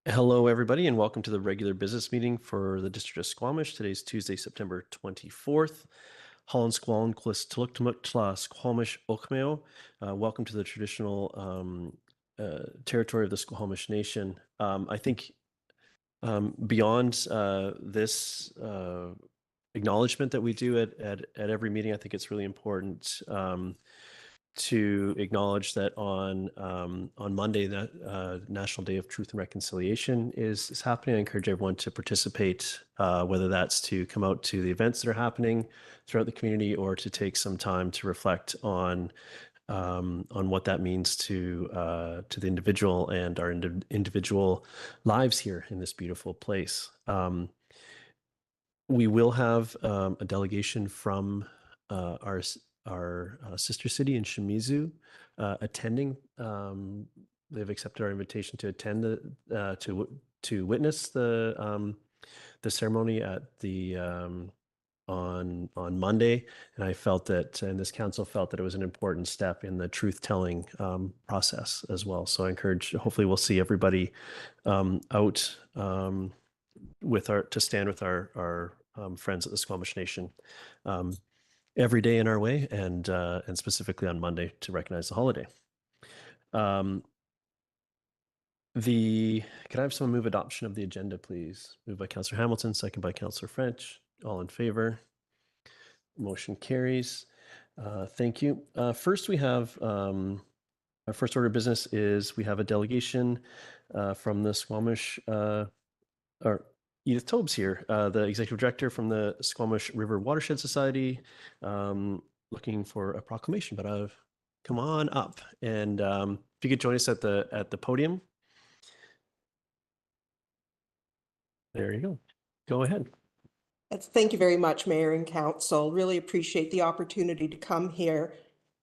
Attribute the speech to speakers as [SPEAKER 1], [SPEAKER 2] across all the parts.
[SPEAKER 1] Hello, everybody, and welcome to the regular business meeting for the District of Squamish. Today's Tuesday, September 24th. Holland Squaln Quis Tiluktumut Tla Squamish Okmeo. Welcome to the traditional territory of the Squamish Nation. I think beyond this acknowledgement that we do at every meeting, I think it's really important to acknowledge that on Monday, that National Day of Truth and Reconciliation is happening. I encourage everyone to participate, whether that's to come out to the events that are happening throughout the community or to take some time to reflect on what that means to the individual and our individual lives here in this beautiful place. We will have a delegation from our sister city in Shimizu attending. They've accepted our invitation to attend to witness the ceremony at the on Monday, and I felt that, and this council felt that it was an important step in the truth-telling process as well. So I encourage, hopefully we'll see everybody out to stand with our friends at the Squamish Nation every day in our way, and specifically on Monday to recognize the holiday. Can I have someone move adoption of the agenda, please? Moved by Councillor Hamilton, second by Councillor French. All in favor? Motion carries. Thank you. First, we have our first order of business is we have a delegation from the Squamish, or Edith Tobe's here, the executive director from the Squamish River Watershed Society, looking for a proclamation. But come on up, and if you could join us at the podium. There you go. Go ahead.
[SPEAKER 2] Thank you very much, Mayor and Council. Really appreciate the opportunity to come here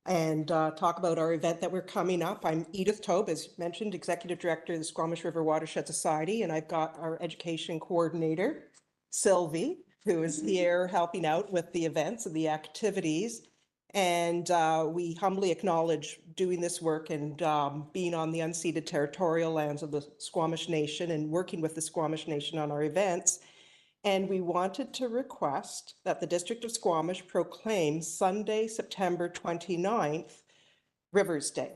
[SPEAKER 2] and talk about our event that we're coming up. I'm Edith Tobe, as mentioned, Executive Director of the Squamish River Watershed Society, and I've got our Education Coordinator, Sylvie, who is here helping out with the events and the activities. And we humbly acknowledge doing this work and being on the unceded territorial lands of the Squamish Nation and working with the Squamish Nation on our events. And we wanted to request that the District of Squamish proclaim Sunday, September 29th, Rivers Day.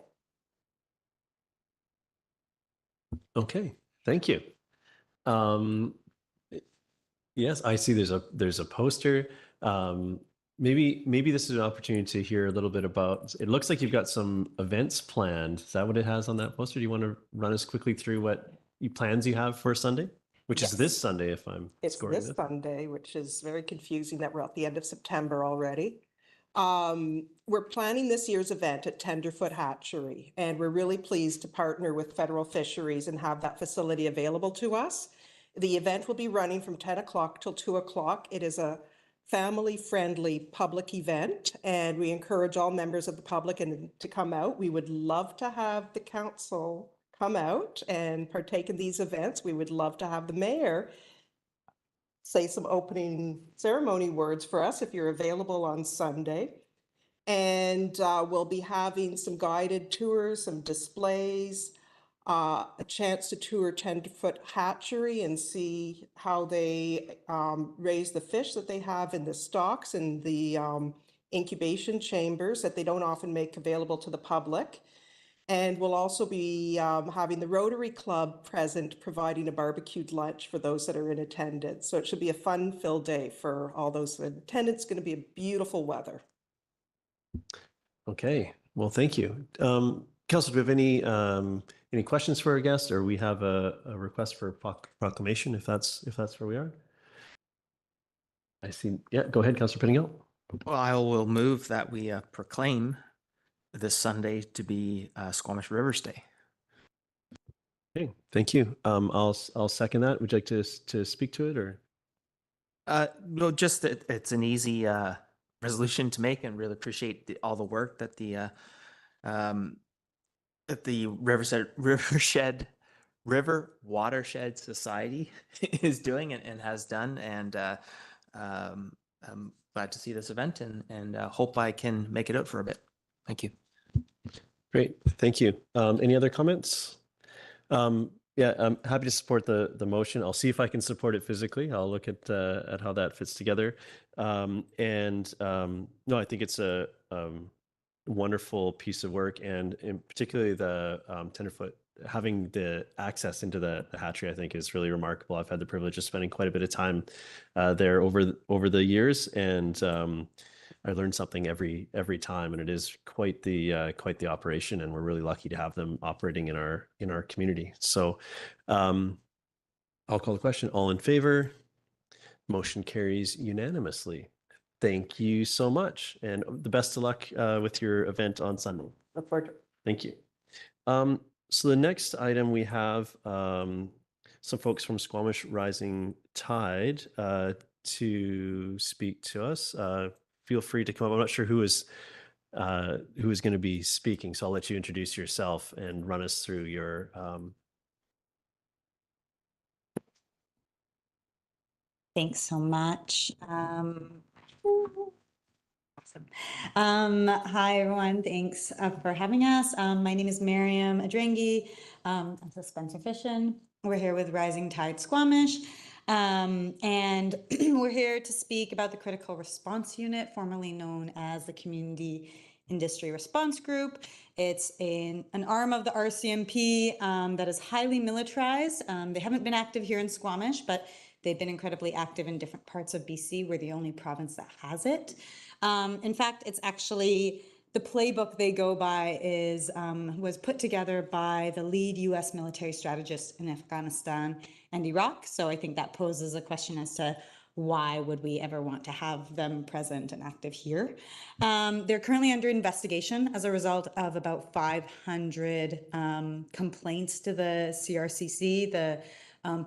[SPEAKER 1] Okay, thank you. Yes, I see there's a poster. Maybe this is an opportunity to hear a little bit about, it looks like you've got some events planned. Is that what it has on that poster? Do you want to run us quickly through what plans you have for Sunday? Which is this Sunday, if I'm scoring
[SPEAKER 2] this Sunday, which is very confusing that we're at the end of September already. We're planning this year's event at Tenderfoot Hatchery, and we're really pleased to partner with Federal Fisheries and have that facility available to us. The event will be running from 10 o'clock till 2 o'clock. It is a family-friendly public event, and we encourage all members of the public to come out. We would love to have the council come out and partake in these events. We would love to have the mayor say some opening ceremony words for us if you're available on Sunday. And we'll be having some guided tours, some displays, a chance to tour Tenderfoot Hatchery and see how they raise the fish that they have in the stocks and the incubation chambers that they don't often make available to the public. And we'll also be having the Rotary Club present, providing a barbecued lunch for those that are in attendance. So it should be a fun-filled day for all those in attendance. It's going to be a beautiful weather.
[SPEAKER 1] Okay, well, thank you. Council, do we have any questions for our guest, or we have a request for proclamation, if that's where we are? I see. Yeah, go ahead, Councilor Pettingill.
[SPEAKER 3] Well, I will move that we proclaim this Sunday to be Squamish Rivers Day.
[SPEAKER 1] Okay, thank you. I'll second that. Would you like to speak to it, or?
[SPEAKER 3] No, just that it's an easy resolution to make, and really appreciate all the work that the River Watershed Society is doing and has done, and I'm glad to see this event and hope I can make it out for a bit. Thank you.
[SPEAKER 1] Great, thank you. Any other comments? Yeah, I'm happy to support the motion. I'll see if I can support it physically. I'll look at how that fits together. No, I think it's a wonderful piece of work, and in particularly the tenderfoot having the access into the hatchery, I think is really remarkable. I've had the privilege of spending quite a bit of time there over the years, and I learn something every time, and it is quite the operation, and we're really lucky to have them operating in our community. So I'll call the question. All in favor? Motion carries unanimously. Thank you so much, and the best of luck with your event on Sunday.
[SPEAKER 2] Look forward to it.
[SPEAKER 1] Thank you. So the next item we have some folks from Squamish Rising Tide to speak to us. Feel free to come up. I'm not sure who is going to be speaking, so I'll let you introduce yourself and run us through your
[SPEAKER 4] Thanks so much. Awesome. Hi, everyone. Thanks for having us. My name is Maryam Adrangi. I'm the Spencer Fitschen. We're here with Rising Tide Squamish. And we're here to speak about the Critical Response Unit, formerly known as the Community Industry Response Group. It's an arm of the RCMP that is highly militarized. They haven't been active here in Squamish, but they've been incredibly active in different parts of BC. We're the only province that has it. In fact, it's actually the playbook they go by was put together by the lead U.S. military strategist in Afghanistan and Iraq. So I think that poses a question as to why would we ever want to have them present and active here? They're currently under investigation as a result of about 500 complaints to the CRCC, the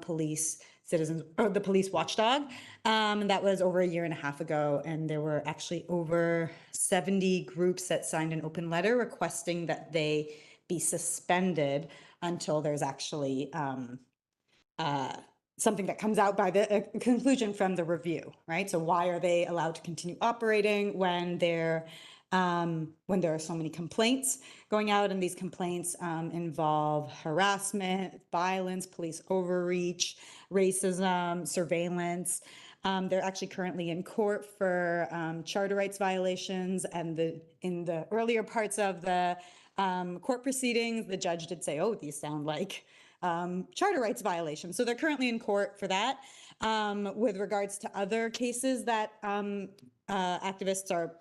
[SPEAKER 4] police citizens, or the police watchdog. That was over a year and a half ago. And there were actually over 70 groups that signed an open letter requesting that they be suspended until there's actually something that comes out by the conclusion from the review, right? So why are they allowed to continue operating when there are so many complaints going out, and these complaints involve harassment, violence, police overreach, racism, surveillance. They're actually currently in court for charter rights violations, and in the earlier parts of the court proceedings, the judge did say, oh, these sound like charter rights violations. So they're currently in court for that. With regards to other cases that activists are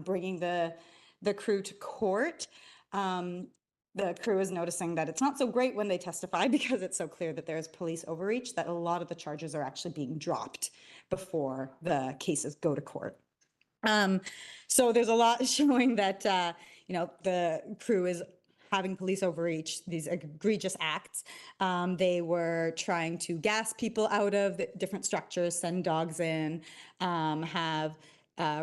[SPEAKER 4] bringing the crew to court, the crew is noticing that it's not so great when they testify because it's so clear that there's police overreach, that a lot of the charges are actually being dropped before the cases go to court. So there's a lot showing that, the crew is having police overreach, these egregious acts. They were trying to gas people out of the different structures, send dogs in, have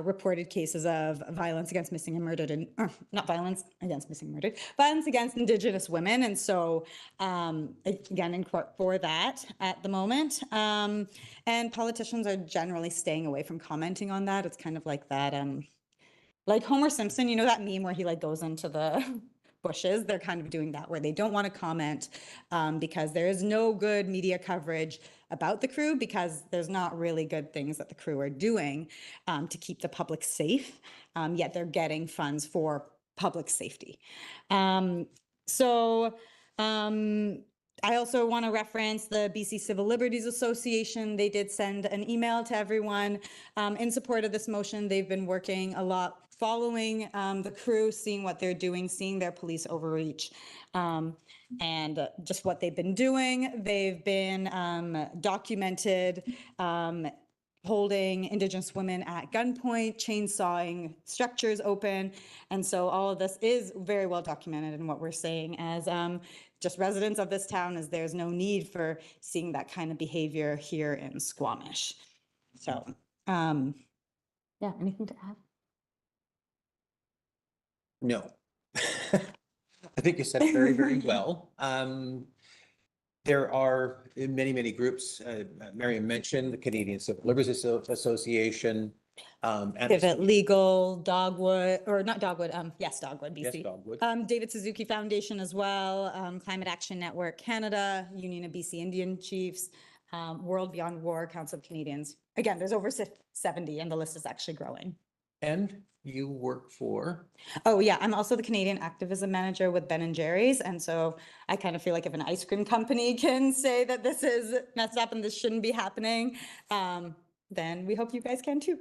[SPEAKER 4] reported cases of violence against missing and murdered, and not violence against missing and murdered, violence against Indigenous women. And so, again, in court for that at the moment. And politicians are generally staying away from commenting on that. It's kind of like that, like Homer Simpson, you know that meme where he like goes into the bushes? They're kind of doing that, where they don't want to comment because there is no good media coverage about the crew, because there's not really good things that the crew are doing to keep the public safe, yet they're getting funds for public safety. I also want to reference the BC Civil Liberties Association. They did send an email to everyone in support of this motion. They've been working a lot following the crew, seeing what they're doing, seeing their police overreach, and just what they've been doing. They've been documented holding Indigenous women at gunpoint, chainsawing structures open. And so all of this is very well documented in what we're saying as just residents of this town, as there's no need for seeing that kind of behavior here in Squamish. So, yeah, anything to add?
[SPEAKER 5] No. I think you said it very, very well. There are many, many groups. Maryam mentioned the Canadian Civil Liberties Association.
[SPEAKER 4] Pivot Legal, Dogwood, or not Dogwood, yes, Dogwood,
[SPEAKER 5] Yes,
[SPEAKER 4] BC.
[SPEAKER 5] Dogwood.
[SPEAKER 4] David Suzuki Foundation as well, Climate Action Network Canada, Union of BC Indian Chiefs, World Beyond War, Council of Canadians. Again, there's over 70 and the list is actually growing.
[SPEAKER 5] And you work for?
[SPEAKER 4] Oh yeah, I'm also the Canadian Activism Manager with Ben & Jerry's. And so I kind of feel like if an ice cream company can say that this is messed up and this shouldn't be happening, then we hope you guys can too.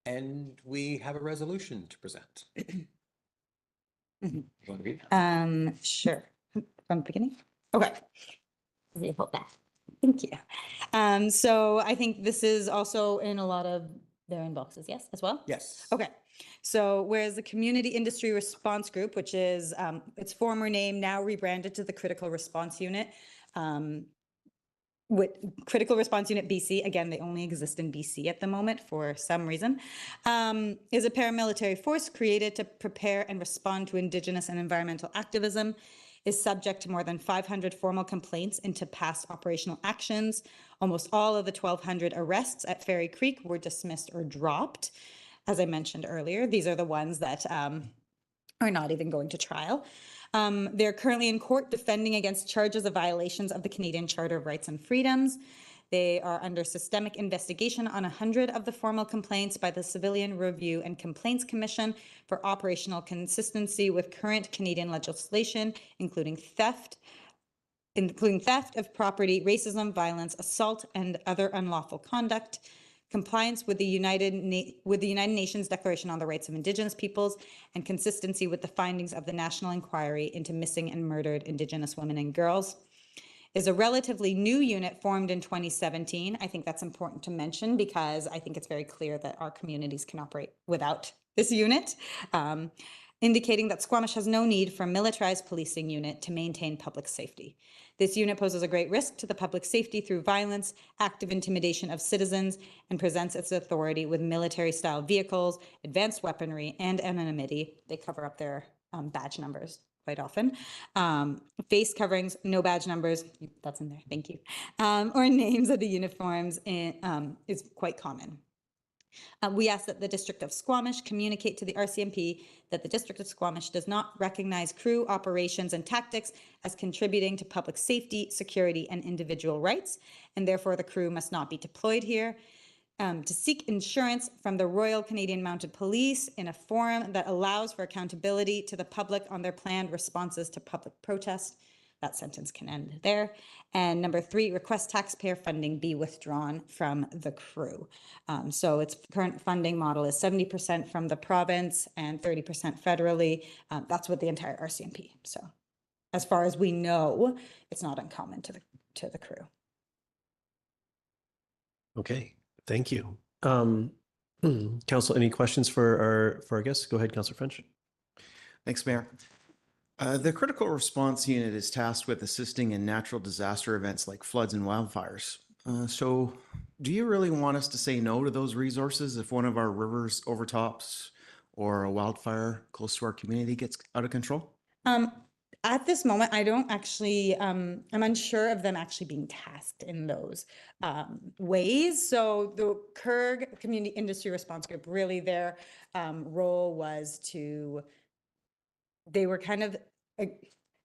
[SPEAKER 5] And we have a resolution to present.
[SPEAKER 4] Mhm.
[SPEAKER 5] You want to read that?
[SPEAKER 4] Sure. From the beginning? Okay. Let me hold that. Thank you. So I think this is also in a lot of their inboxes, yes, as well?
[SPEAKER 5] Yes.
[SPEAKER 4] Okay, so whereas the Community Industry Response Group, which is its former name, now rebranded to the Critical Response Unit, with Critical Response Unit BC, again, they only exist in BC at the moment for some reason, is a paramilitary force created to prepare and respond to Indigenous and environmental activism, is subject to more than 500 formal complaints into past operational actions. Almost all of the 1,200 arrests at Fairy Creek were dismissed or dropped. As I mentioned earlier, these are the ones that are not even going to trial. They're currently in court defending against charges of violations of the Canadian Charter of Rights and Freedoms. They are under systemic investigation on 100 of the formal complaints by the Civilian Review and Complaints Commission for operational consistency with current Canadian legislation, including theft of property, racism, violence, assault, and other unlawful conduct, compliance with the United Nations Declaration on the Rights of Indigenous Peoples, and consistency with the findings of the National Inquiry into Missing and Murdered Indigenous Women and Girls. Is a relatively new unit formed in 2017. I think that's important to mention because I think it's very clear that our communities can operate without this unit, indicating that Squamish has no need for a militarized policing unit to maintain public safety. This unit poses a great risk to the public safety through violence, active intimidation of citizens, and presents its authority with military-style vehicles, advanced weaponry, and anonymity. They cover up their badge numbers quite often. Face coverings, no badge numbers, that's in there, thank you. Or names of the uniforms is quite common. We ask that the District of Squamish communicate to the RCMP that the District of Squamish does not recognize crew operations and tactics as contributing to public safety, security, and individual rights, and therefore the crew must not be deployed here. To seek insurance from the Royal Canadian Mounted Police in a forum that allows for accountability to the public on their planned responses to public protest. That sentence can end there. And number 3, request taxpayer funding be withdrawn from the crew. So its current funding model is 70% from the province and 30% federally. That's with the entire RCMP. So as far as we know, it's not uncommon to the crew.
[SPEAKER 1] Okay, thank you. Council, any questions for our guests? Go ahead, Councillor French.
[SPEAKER 6] Thanks, Mayor. The Critical Response Unit is tasked with assisting in natural disaster events like floods and wildfires. So do you really want us to say no to those resources if one of our rivers overtops or a wildfire close to our community gets out of control?
[SPEAKER 4] At this moment, I don't actually, I'm unsure of them actually being tasked in those ways. So the CIRG, Community Industry Response Group, really their role was they were kind of,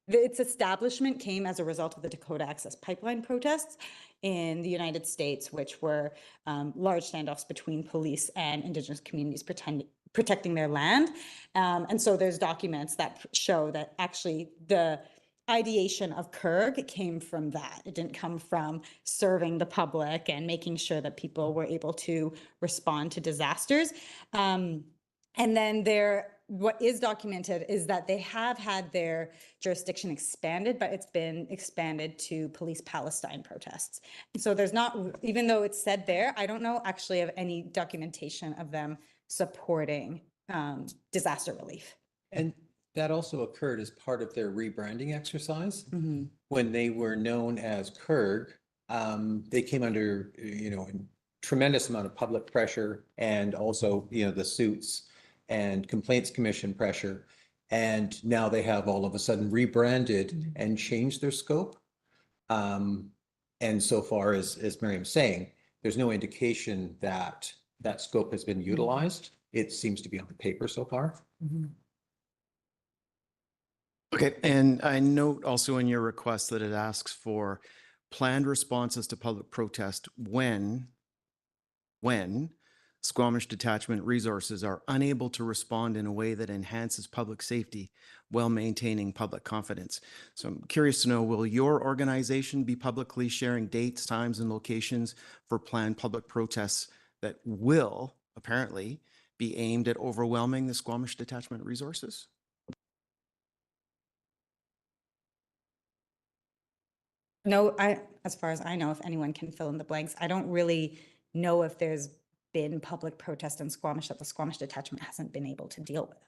[SPEAKER 4] its establishment came as a result of the Dakota Access Pipeline protests in the United States, which were large standoffs between police and Indigenous communities protecting their land. And so there's documents that show that actually the ideation of CIRG came from that. It didn't come from serving the public and making sure that people were able to respond to disasters. And then what is documented is that they have had their jurisdiction expanded, but it's been expanded to police Palestine protests. And so there's not, even though it's said there, I don't know actually of any documentation of them supporting disaster relief.
[SPEAKER 5] And that also occurred as part of their rebranding exercise.
[SPEAKER 4] Mm-hmm.
[SPEAKER 5] When they were known as CIRG, they came under, a tremendous amount of public pressure and also, the suits and complaints commission pressure. And now they have all of a sudden rebranded and changed their scope. And so far as Maryam's saying, there's no indication that that scope has been utilized. It seems to be on the paper so far.
[SPEAKER 6] Okay, and I note also in your request that it asks for planned responses to public protest when Squamish detachment resources are unable to respond in a way that enhances public safety while maintaining public confidence. So I'm curious to know, will your organization be publicly sharing dates, times, and locations for planned public protests that will apparently be aimed at overwhelming the Squamish detachment resources?
[SPEAKER 4] No, as far as I know, if anyone can fill in the blanks, I don't really know if there's been public protest in Squamish that the Squamish detachment hasn't been able to deal with.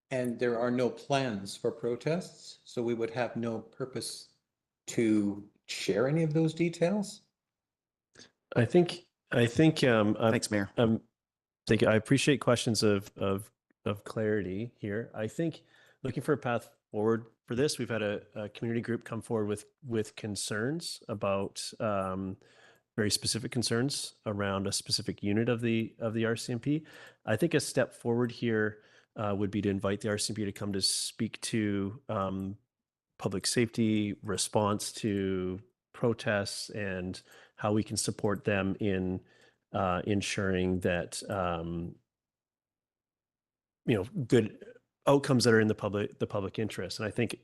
[SPEAKER 5] And there are no plans for protests, so we would have no purpose to share any of those details.
[SPEAKER 1] I think
[SPEAKER 6] Thanks, Mayor.
[SPEAKER 1] I appreciate questions of clarity here. I think looking for a path forward for this, we've had a community group come forward with concerns about very specific concerns around a specific unit of the RCMP. I think a step forward here would be to invite the RCMP to come to speak to public safety, response to protests, and how we can support them in ensuring that good outcomes that are in the public interest. And I think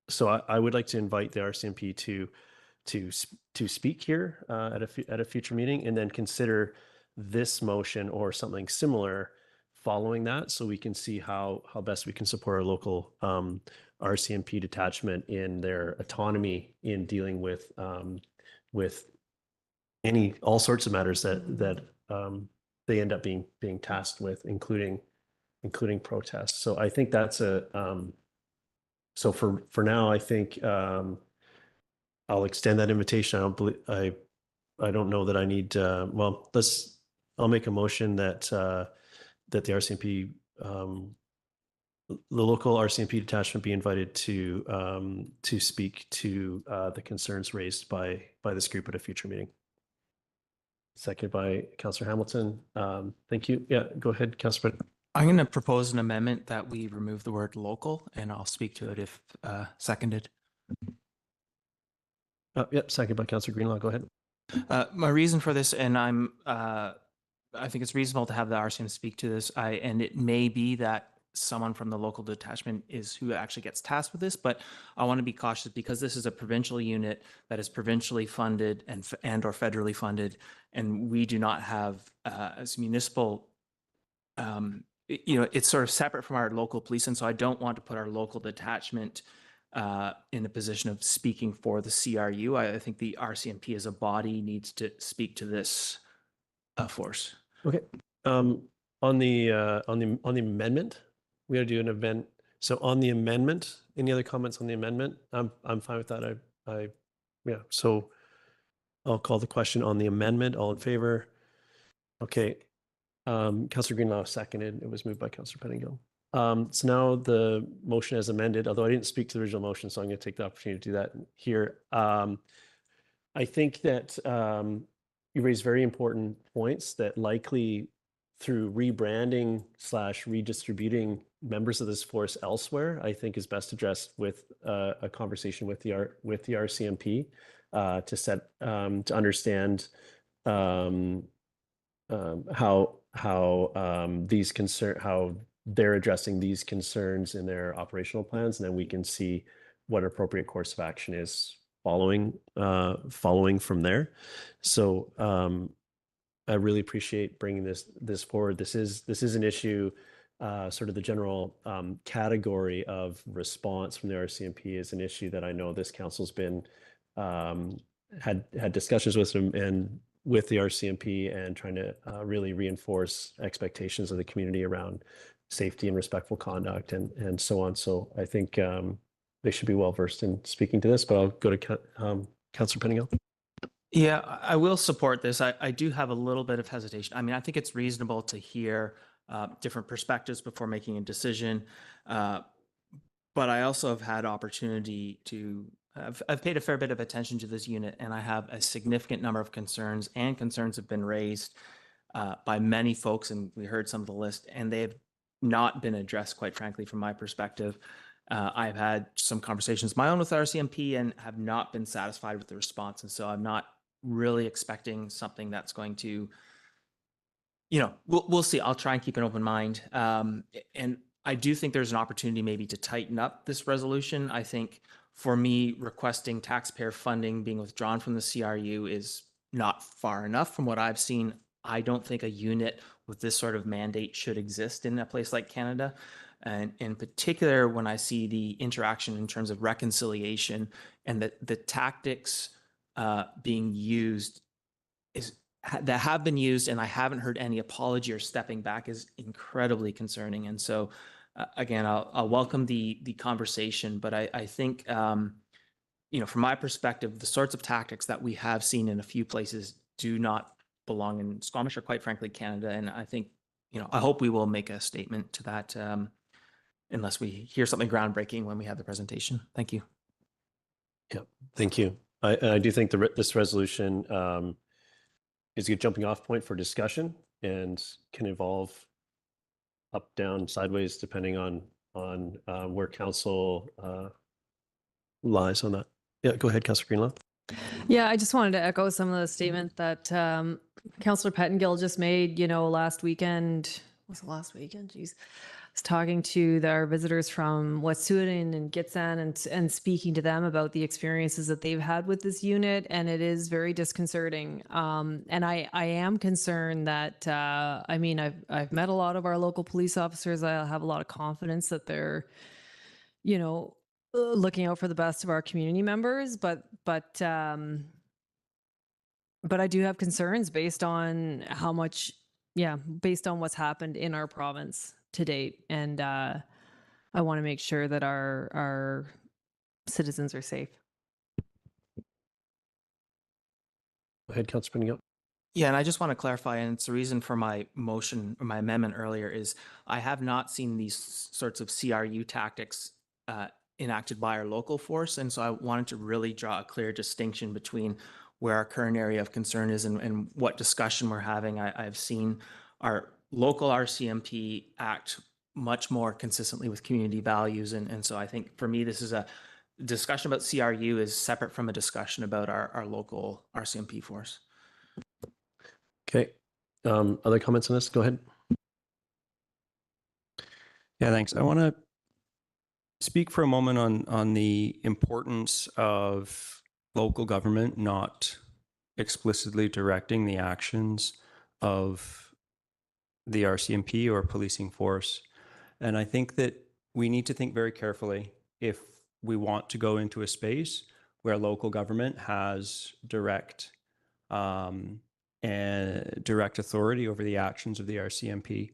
[SPEAKER 1] so. I would like to invite the RCMP to speak here at a future meeting, and then consider this motion or something similar following that, so we can see how best we can support our local RCMP detachment in their autonomy in dealing with all sorts of matters that they end up being tasked with, including protests. So I think that's so for now, I think I'll extend that invitation. I don't know that I need, I'll make a motion that the RCMP, the local RCMP detachment be invited to speak to the concerns raised by this group at a future meeting. Seconded by Councillor Hamilton. Thank you. Yeah, go ahead, Councillor.
[SPEAKER 3] I'm going to propose an amendment that we remove the word local, and I'll speak to it if seconded.
[SPEAKER 1] Yep, seconded by Councillor Greenlaw. Go ahead.
[SPEAKER 3] My reason for this, and I think it's reasonable to have the RCM speak to this. And it may be that someone from the local detachment is who actually gets tasked with this, but I want to be cautious because this is a provincial unit that is provincially funded and or federally funded, and we do not have as municipal. It's sort of separate from our local police, and so I don't want to put our local detachment in a position of speaking for the CRU. I think the RCMP as a body needs to speak to this force.
[SPEAKER 1] Okay. On the amendment, we got to do an event. So on the amendment, any other comments on the amendment? I'm fine with that. Yeah. So I'll call the question on the amendment. All in favor? Okay. Councillor Greenlaw seconded. It was moved by Councillor Pettingill. So now the motion as amended, although I didn't speak to the original motion, so I'm going to take the opportunity to do that here. I think that you raise very important points that likely through rebranding / redistributing members of this force elsewhere, I think is best addressed with a conversation with the RCMP to understand how they're addressing these concerns in their operational plans, and then we can see what appropriate course of action is following from there. So I really appreciate bringing this forward. This is an issue. Sort of the general category of response from the RCMP is an issue that I know this council's been had discussions with them and with the RCMP, and trying to really reinforce expectations of the community around safety and respectful conduct and so on. So I think they should be well versed in speaking to this, but I'll go to Councillor Pettingill.
[SPEAKER 3] Yeah, I will support this. I do have a little bit of hesitation. I mean, I think it's reasonable to hear different perspectives before making a decision. But I also have had opportunity to I've paid a fair bit of attention to this unit, and I have a significant number of concerns, and concerns have been raised by many folks, and we heard some of the list, and they have not been addressed, quite frankly, from my perspective. I've had some conversations of my own with RCMP and have not been satisfied with the response, and so I'm not really expecting something that's going to, we'll see. I'll try and keep an open mind. And I do think there's an opportunity maybe to tighten up this resolution. I think for me, requesting taxpayer funding being withdrawn from the CRU is not far enough from what I've seen. I don't think a unit with this sort of mandate should exist in a place like Canada. And in particular, when I see the interaction in terms of reconciliation and the tactics being used that have been used, and I haven't heard any apology or stepping back, is incredibly concerning. And so, again, I'll welcome the conversation, but I think, from my perspective, the sorts of tactics that we have seen in a few places do not belong in Squamish or, quite frankly, Canada. And I think, I hope we will make a statement to that, unless we hear something groundbreaking when we have the presentation. Thank you.
[SPEAKER 1] Yeah, thank you. I do think this resolution is a good jumping off point for discussion and can evolve up, down, sideways, depending on where council lies on that. Yeah, go ahead, Councillor Greenlaw.
[SPEAKER 7] Yeah, I just wanted to echo some of the statement that Councillor Pettengill just made, last weekend. Was it last weekend? Jeez. I was talking to our visitors from Wet'suwet'en and Gitxsan and speaking to them about the experiences that they've had with this unit, and it is very disconcerting. And I am concerned that, I've met a lot of our local police officers. I have a lot of confidence that they're, looking out for the best of our community members, but I do have concerns based on based on what's happened in our province to date. And I want to make sure that our citizens are safe.
[SPEAKER 1] Go ahead, Councillor Pettengill.
[SPEAKER 3] Yeah, and I just want to clarify, and it's the reason for my motion or my amendment earlier, is I have not seen these sorts of CRU tactics enacted by our local force. And so I wanted to really draw a clear distinction between where our current area of concern is and what discussion we're having. I've seen our local RCMP act much more consistently with community values. And so I think for me, this is a discussion about CRU is separate from a discussion about our local RCMP force.
[SPEAKER 1] Okay. Other comments on this? Go ahead.
[SPEAKER 8] Yeah, thanks. I want to speak for a moment on the importance of local government not explicitly directing the actions of the RCMP or policing force. And I think that we need to think very carefully if we want to go into a space where local government has direct authority over the actions of the RCMP.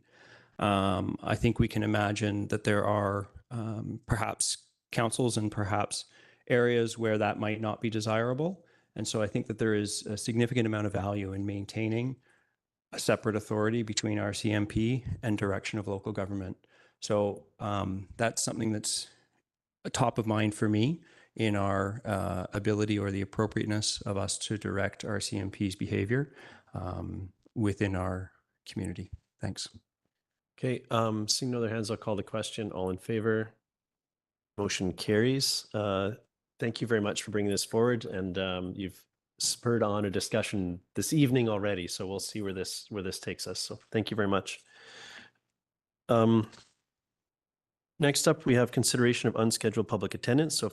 [SPEAKER 8] I think we can imagine that there are perhaps councils and perhaps areas where that might not be desirable. And so I think that there is a significant amount of value in maintaining a separate authority between RCMP and direction of local government. So that's something that's top of mind for me in our ability or the appropriateness of us to direct RCMP's behavior within our community. Thanks.
[SPEAKER 1] Okay, seeing no other hands, I'll call the question. All in favor? Motion carries. Thank you very much for bringing this forward, and you've spurred on a discussion this evening already, so we'll see where this takes us. So thank you very much. Next up, we have consideration of unscheduled public attendance. So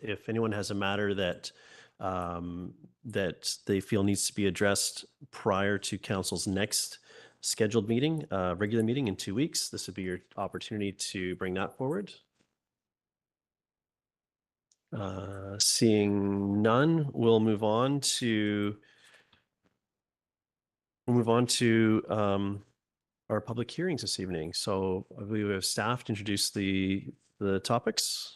[SPEAKER 1] if anyone has a matter that that they feel needs to be addressed prior to council's next scheduled meeting, regular meeting in 2 weeks, this would be your opportunity to bring that forward. Seeing none, we'll move on to our public hearings this evening. So I believe we have staff to introduce the topics.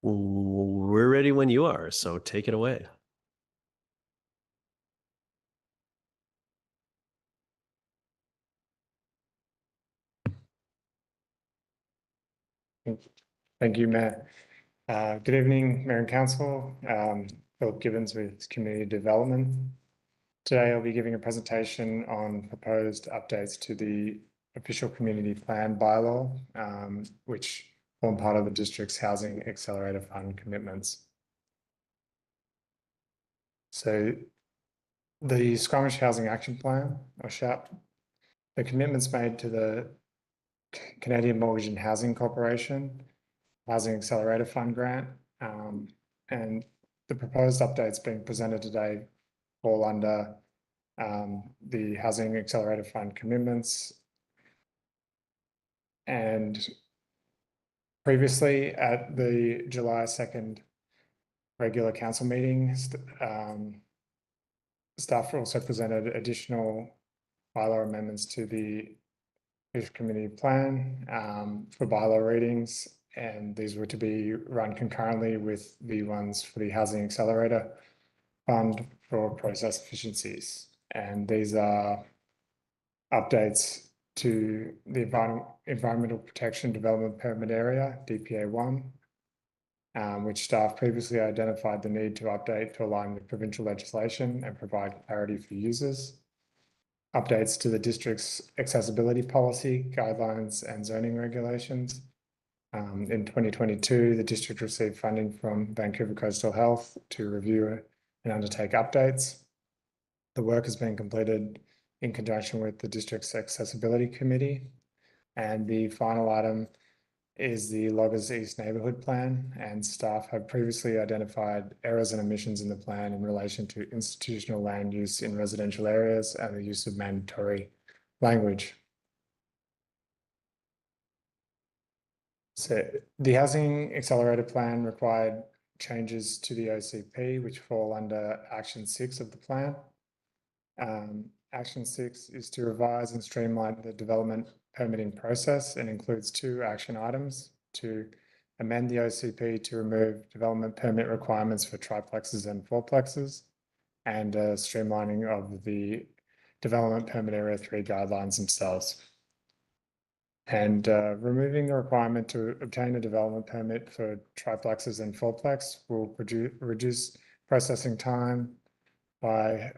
[SPEAKER 1] We're ready when you are, so take it away.
[SPEAKER 9] Thank you, Mayor. Good evening, Mayor and Council. Philip Gibbons with Community Development. Today I'll be giving a presentation on proposed updates to the official community plan bylaw, which form part of the district's Housing Accelerator Fund commitments. So the Squamish Housing Action Plan, or SHAP, the commitments made to the Canadian Mortgage and Housing Corporation, Housing Accelerator Fund grant, and the proposed updates being presented today fall under the Housing Accelerator Fund commitments. And previously at the July 2nd regular council meeting, staff also presented additional bylaw amendments to the community plan for bylaw readings, and these were to be run concurrently with the ones for the Housing Accelerator Fund for process efficiencies. And these are updates to the Environmental Protection Development Permit Area, DPA 1, which staff previously identified the need to update to align with provincial legislation and provide clarity for users. Updates to the district's accessibility policy, guidelines, and zoning regulations. In 2022, the district received funding from Vancouver Coastal Health to review and undertake updates. The work has been completed in conjunction with the district's accessibility committee. And the final item is the Loggers East Neighbourhood Plan, and staff have previously identified errors and omissions in the plan in relation to institutional land use in residential areas and the use of mandatory language. So the Housing Accelerator Plan required changes to the OCP, which fall under Action 6 of the plan. Action 6 is to revise and streamline the development permitting process and includes 2 action items: to amend the OCP to remove development permit requirements for triplexes and fourplexes, and streamlining of the development permit area 3 guidelines themselves. And removing the requirement to obtain a development permit for triplexes and fourplex will reduce processing time by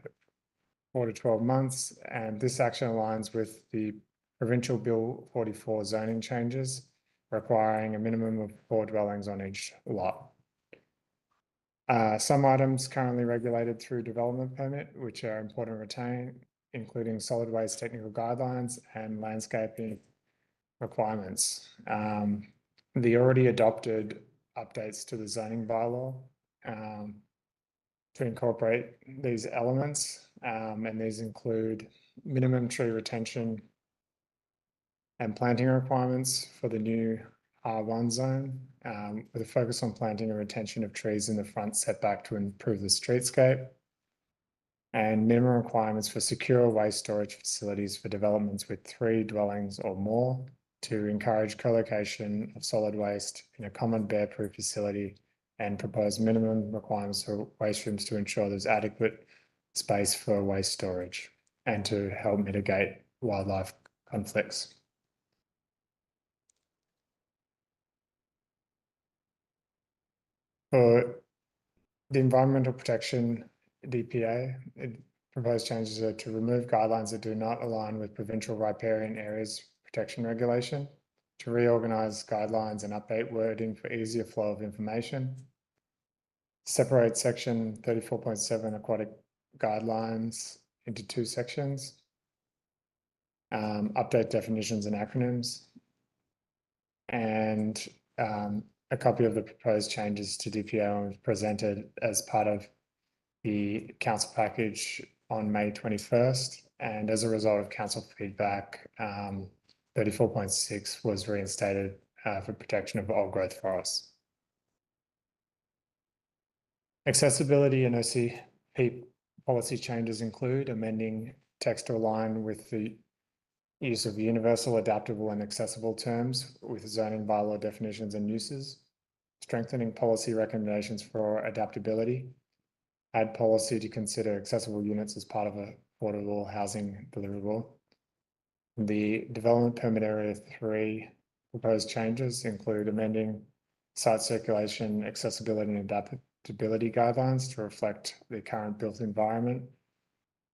[SPEAKER 9] 4 to 12 months, and this action aligns with the Provincial Bill 44 zoning changes, requiring a minimum of 4 dwellings on each lot. Some items currently regulated through development permit, which are important to retain, including solid waste technical guidelines and landscaping requirements. The already adopted updates to the zoning bylaw to incorporate these elements, and these include minimum tree retention and planting requirements for the new R1 zone, with a focus on planting and retention of trees in the front setback to improve the streetscape, and minimum requirements for secure waste storage facilities for developments with 3 dwellings or more to encourage co-location of solid waste in a common bear-proof facility, and propose minimum requirements for waste rooms to ensure there's adequate space for waste storage and to help mitigate wildlife conflicts. For the Environmental Protection DPA, proposed changes are to remove guidelines that do not align with provincial riparian areas protection regulation, to reorganize guidelines and update wording for easier flow of information, separate section 34.7 aquatic guidelines into 2 sections, update definitions and acronyms, and a copy of the proposed changes to DPA was presented as part of the council package on May 21st. And as a result of council feedback, 34.6 was reinstated for protection of old growth forests. Accessibility and OCP policy changes include amending text to align with the use of universal, adaptable, and accessible terms with zoning bylaw definitions and uses, strengthening policy recommendations for adaptability, add policy to consider accessible units as part of affordable housing deliverable. The development permit area 3 proposed changes include amending site circulation, accessibility and adaptability guidelines to reflect the current built environment,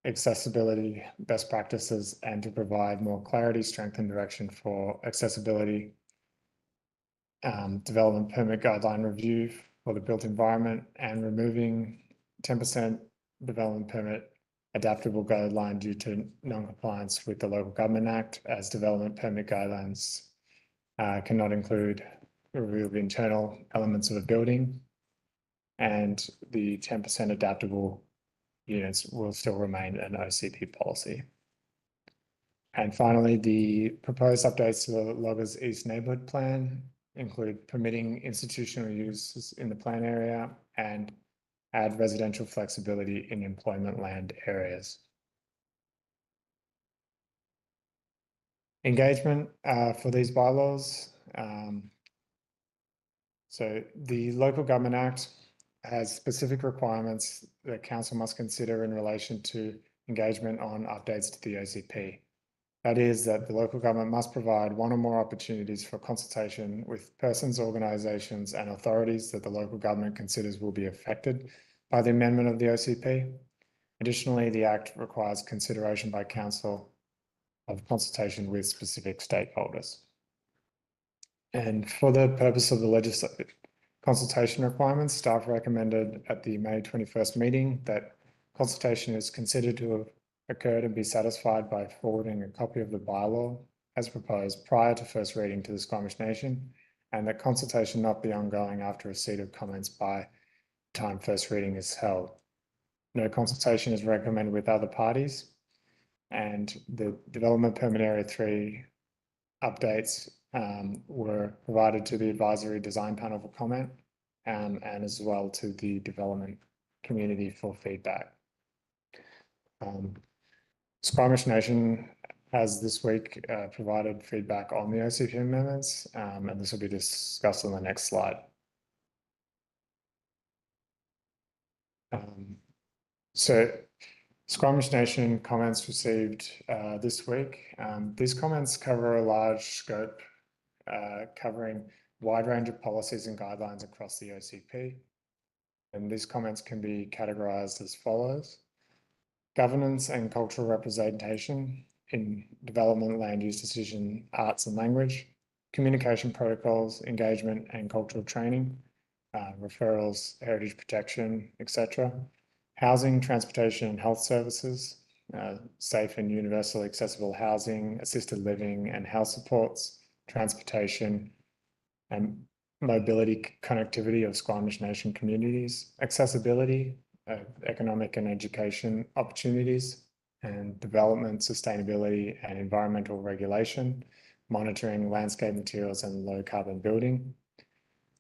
[SPEAKER 9] accessibility best practices, and to provide more clarity, strength and direction for accessibility, development permit guideline review for the built environment, and removing 10% development permit adaptable guideline due to non-compliance with the Local Government Act, as development permit guidelines cannot include review of internal elements of a building, and the 10% adaptable units will still remain an OCP policy. And finally, the proposed updates to the Loggers East Neighbourhood Plan include permitting institutional uses in the plan area and add residential flexibility in employment land areas. Engagement for these bylaws. So the Local Government Act has specific requirements that council must consider in relation to engagement on updates to the OCP. That is, that the local government must provide one or more opportunities for consultation with persons, organisations and authorities that the local government considers will be affected by the amendment of the OCP. Additionally, the Act requires consideration by council of consultation with specific stakeholders. And for the purpose of the legislative consultation requirements, staff recommended at the May 21st meeting that consultation is considered to have occurred and be satisfied by forwarding a copy of the bylaw as proposed prior to first reading to the Squamish Nation, and that consultation not be ongoing after receipt of comments by the time first reading is held. No consultation is recommended with other parties, and the Development Permit Area 3 updates were provided to the Advisory Design Panel for comment, and as well to the development community for feedback. Squamish Nation has this week provided feedback on the OCP amendments, and this will be discussed on the next slide. So Squamish Nation comments received this week. These comments cover a large scope, covering a wide range of policies and guidelines across the OCP. And these comments can be categorized as follows: governance and cultural representation in development, land use decision, arts and language, communication protocols, engagement and cultural training, referrals, heritage protection, etc. Housing, transportation and health services, safe and universally accessible housing, assisted living and health supports, transportation and mobility connectivity of Squamish Nation communities, accessibility, economic and education opportunities, and development, sustainability and environmental regulation, monitoring landscape materials and low carbon building.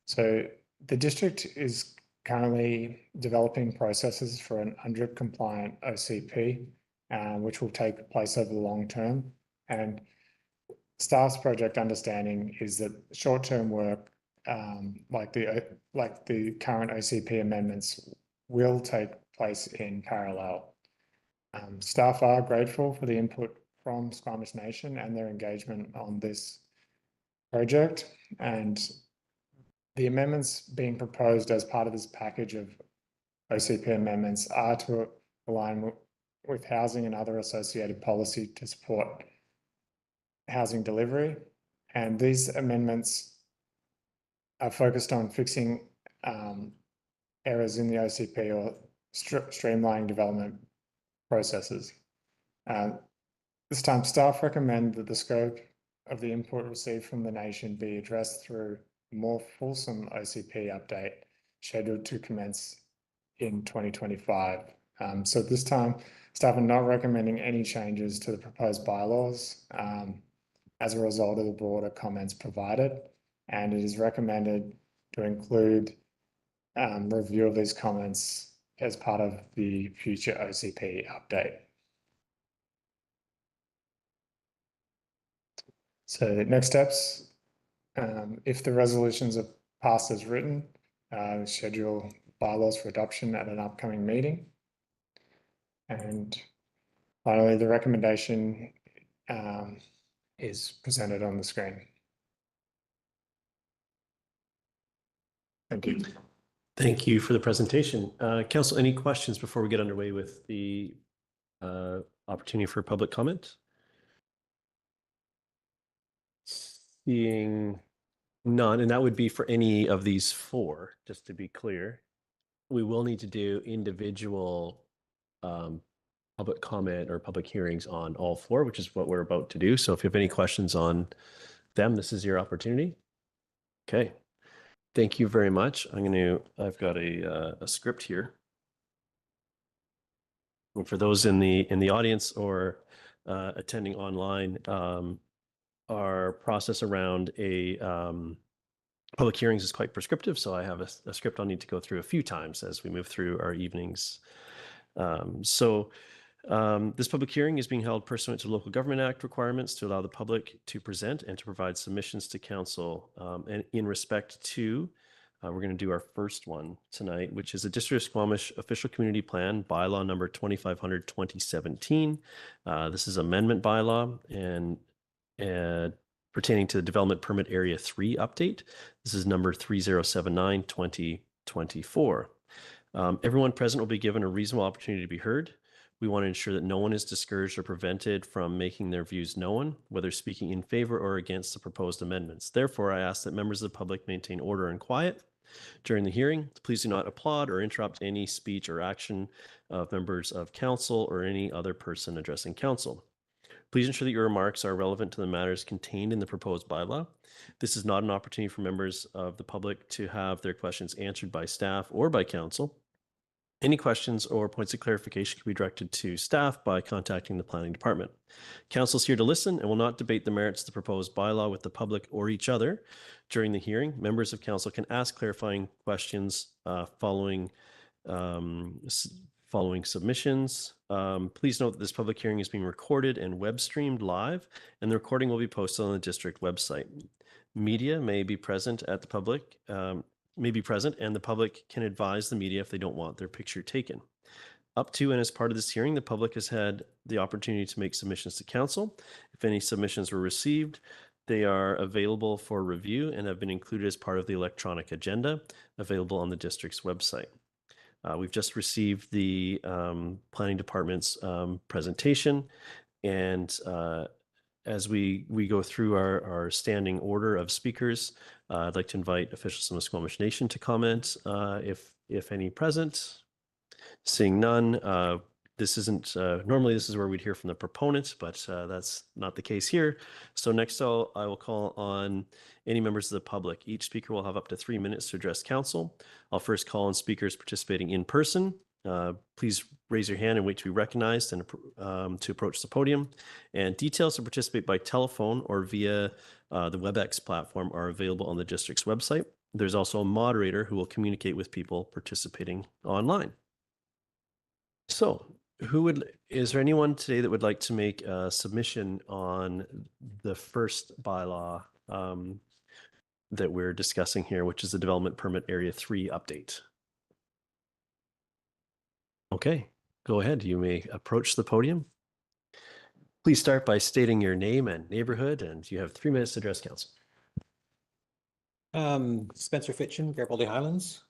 [SPEAKER 9] So the district is currently developing processes for an UNDRIP compliant OCP, which will take place over the long term. And staff's project understanding is that short-term work, like the current OCP amendments, will take place in parallel. Staff are grateful for the input from Squamish Nation and their engagement on this project, and the amendments being proposed as part of this package of OCP amendments are to align with housing and other associated policy to support housing delivery. And these amendments are focused on fixing errors in the OCP or streamlining development processes. This time, staff recommend that the scope of the input received from the nation be addressed through a more fulsome OCP update scheduled to commence in 2025. So at this time, staff are not recommending any changes to the proposed bylaws as a result of the broader comments provided, and it is recommended to include review of these comments as part of the future OCP update. So next steps, if the resolutions are pass as written, schedule bylaws for adoption at an upcoming meeting. And finally, the recommendation is presented on the screen. Thank you.
[SPEAKER 1] Thank you for the presentation. Council, any questions before we get underway with the opportunity for public comment? Seeing none, and that would be for any of these four, just to be clear. We will need to do individual public comment or public hearings on all four, which is what we're about to do. So if you have any questions on them, this is your opportunity. Okay. Thank you very much. I've got a script here. And for those in the audience or attending online, our process around a public hearings is quite prescriptive. So I have a script I'll need to go through a few times as we move through our evenings. This public hearing is being held pursuant to Local Government Act requirements to allow the public to present and to provide submissions to council. And in respect to, we're going to do our first one tonight, which is a District of Squamish Official Community Plan, Bylaw number 2500-2017. This is amendment bylaw and pertaining to the Development Permit Area 3 update. This is number 3079-2024. Everyone present will be given a reasonable opportunity to be heard. We want to ensure that no one is discouraged or prevented from making their views known, whether speaking in favor or against the proposed amendments. Therefore, I ask that members of the public maintain order and quiet during the hearing. Please do not applaud or interrupt any speech or action of members of council or any other person addressing council. Please ensure that your remarks are relevant to the matters contained in the proposed bylaw. This is not an opportunity for members of the public to have their questions answered by staff or by council. Any questions or points of clarification can be directed to staff by contacting the planning department. Council is here to listen and will not debate the merits of the proposed bylaw with the public or each other. During the hearing, members of council can ask clarifying questions following submissions. Please note that this public hearing is being recorded and web streamed live, and the recording will be posted on the district website. Media may be present and the public can advise the media if they don't want their picture taken. Up to and as part of this hearing, the public has had the opportunity to make submissions to council. If any submissions were received, they are available for review and have been included as part of the electronic agenda available on the district's website. We've just received the planning department's presentation, and as we go through our standing order of speakers, I'd like to invite officials from the Squamish Nation to comment, if any present. Seeing none, this isn't normally this is where we'd hear from the proponent, but that's not the case here. So next, I will call on any members of the public. Each speaker will have up to 3 minutes to address council. I'll first call on speakers participating in person. Please raise your hand and wait to be recognized and to approach the podium. And details to participate by telephone or via the WebEx platform are available on the district's website. There's also a moderator who will communicate with people participating online. So is there anyone today that would like to make a submission on the first bylaw that we're discussing here, which is the Development Permit Area 3 update? Okay, go ahead. You may approach the podium. Please start by stating your name and neighborhood, and you have 3 minutes to address council.
[SPEAKER 5] Spencer Fitschen, Garibaldi Highlands.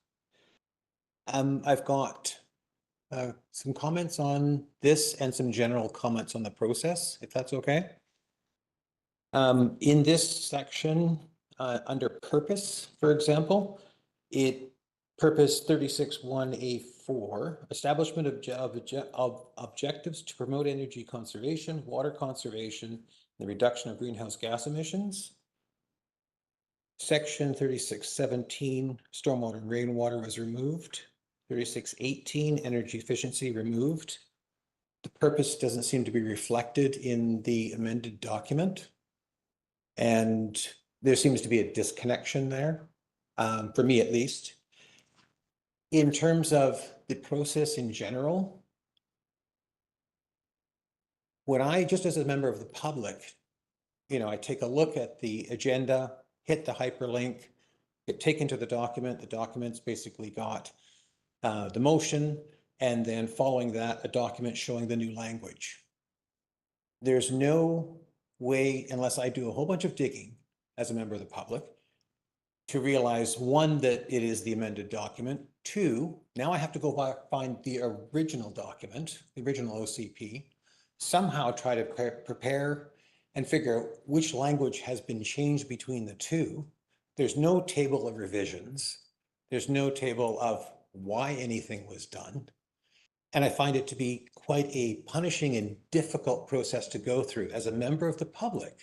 [SPEAKER 5] I've got some comments on this and some general comments on the process, if that's okay. In this section, under purpose, for example, purpose 36(1)(a)(4), establishment of objectives to promote energy conservation, water conservation, and the reduction of greenhouse gas emissions. Section 36(17), stormwater and rainwater was removed. 36(18), energy efficiency removed. The purpose doesn't seem to be reflected in the amended document. And there seems to be a disconnection there, for me at least. In terms of the process in general, when just as a member of the public, I take a look at the agenda, hit the hyperlink, get taken to the document. The document's basically got the motion, and then following that, a document showing the new language. There's no way, unless I do a whole bunch of digging as a member of the public, to realize, one, that it is the amended document. Two, now I have to go find the original document, the original OCP, somehow try to prepare and figure out which language has been changed between the two. There's no table of revisions. There's no table of why anything was done. And I find it to be quite a punishing and difficult process to go through as a member of the public.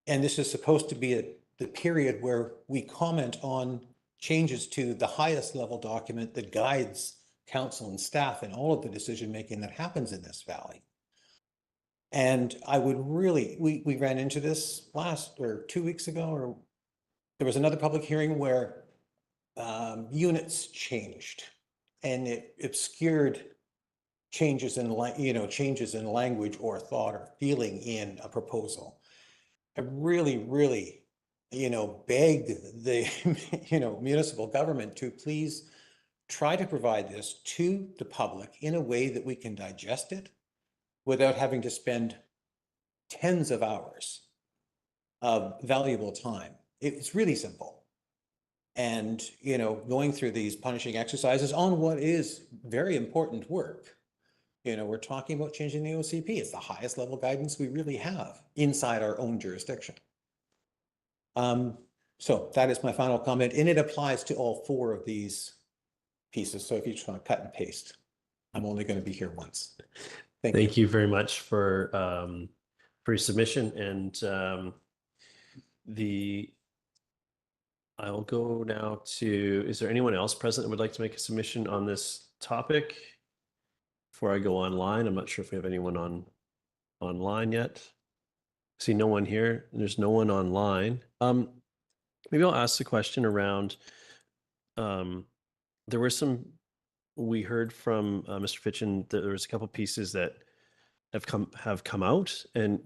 [SPEAKER 5] And this is supposed to be the period where we comment on changes to the highest level document that guides council and staff in all of the decision-making that happens in this valley. And I would really, we ran into this 2 weeks ago, or there was another public hearing where units changed, and it obscured changes in language or thought or feeling in a proposal. I really, begged the, municipal government to please try to provide this to the public in a way that we can digest it without having to spend tens of hours of valuable time. It's really simple. And, going through these punishing exercises on what is very important work. We're talking about changing the OCP. It's the highest level guidance we really have inside our own jurisdiction. So that is my final comment, and it applies to all 4 of these pieces. So if you just want to cut and paste, I'm only going to be here once.
[SPEAKER 1] Thank you very much for your submission. And I'll go now to, is there anyone else present that would like to make a submission on this topic before I go online? I'm not sure if we have anyone online yet. See no one here. There's no one online. Maybe I'll ask the question around, there were we heard from Mr. Fitschen that there was a couple pieces that have come out, and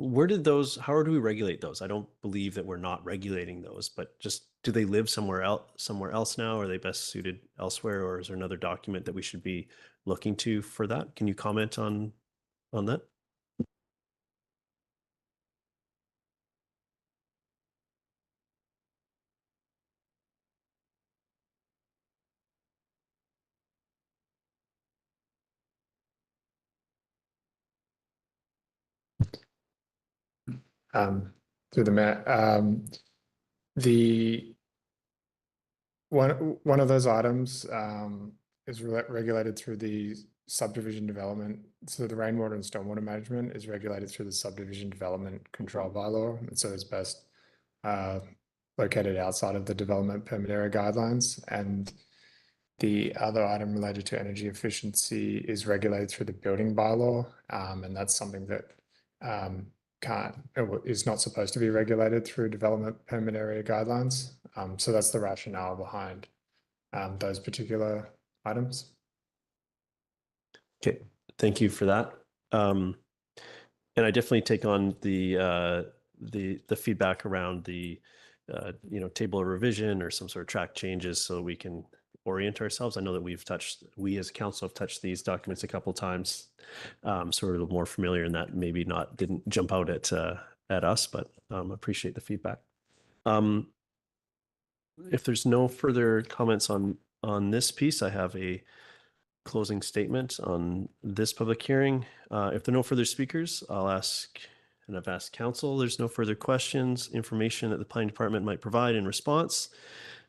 [SPEAKER 1] how do we regulate those? I don't believe that we're not regulating those, but just, do they live somewhere else now? Are they best suited elsewhere, or is there another document that we should be looking to for that? Can you comment on that?
[SPEAKER 9] Through the mayor, the one of those items is regulated through the subdivision development. So the rainwater and stormwater management is regulated through the subdivision development control bylaw, and so it's best located outside of the development permit area guidelines. And the other item related to energy efficiency is regulated through the building bylaw, and that's something that is not supposed to be regulated through development permit area guidelines. So that's the rationale behind those particular items.
[SPEAKER 1] Okay, thank you for that. And I definitely take on the feedback around the table of revision or some sort of track changes so we can orient ourselves. I know that we as a council have touched these documents a couple of times, so we're a little more familiar, and that maybe didn't jump out at us, but appreciate the feedback. If there's no further comments on this piece, I have a closing statement on this public hearing. If there are no further speakers, I've asked council, there's no further questions, information that the planning department might provide in response.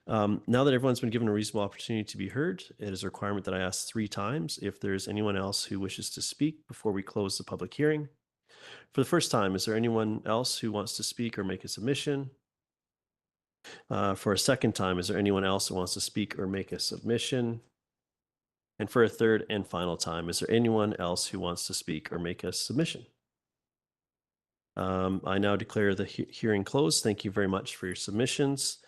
[SPEAKER 1] Now that everyone's been given a reasonable opportunity to be heard, it is a requirement that I ask 3 times if there's anyone else who wishes to speak before we close the public hearing. For the first time, is there anyone else who wants to speak or make a submission? For a second time, is there anyone else who wants to speak or make a submission? And for a third and final time, is there anyone else who wants to speak or make a submission? I now declare the hearing closed. Thank you very much for your submissions.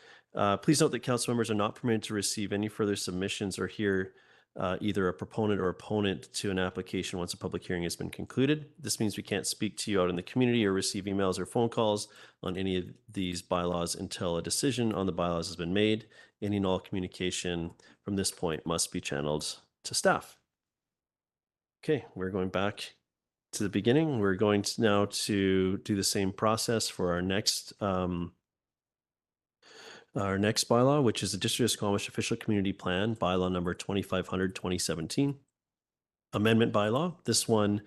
[SPEAKER 1] Please note that council members are not permitted to receive any further submissions or hear either a proponent or opponent to an application once a public hearing has been concluded. This means we can't speak to you out in the community or receive emails or phone calls on any of these bylaws until a decision on the bylaws has been made. Any and all communication from this point must be channeled to staff. Okay, we're going back to the beginning. We're going to now to do the same process for our next bylaw, which is the District of Squamish Official Community Plan, bylaw number 2500-2017. Amendment bylaw. This one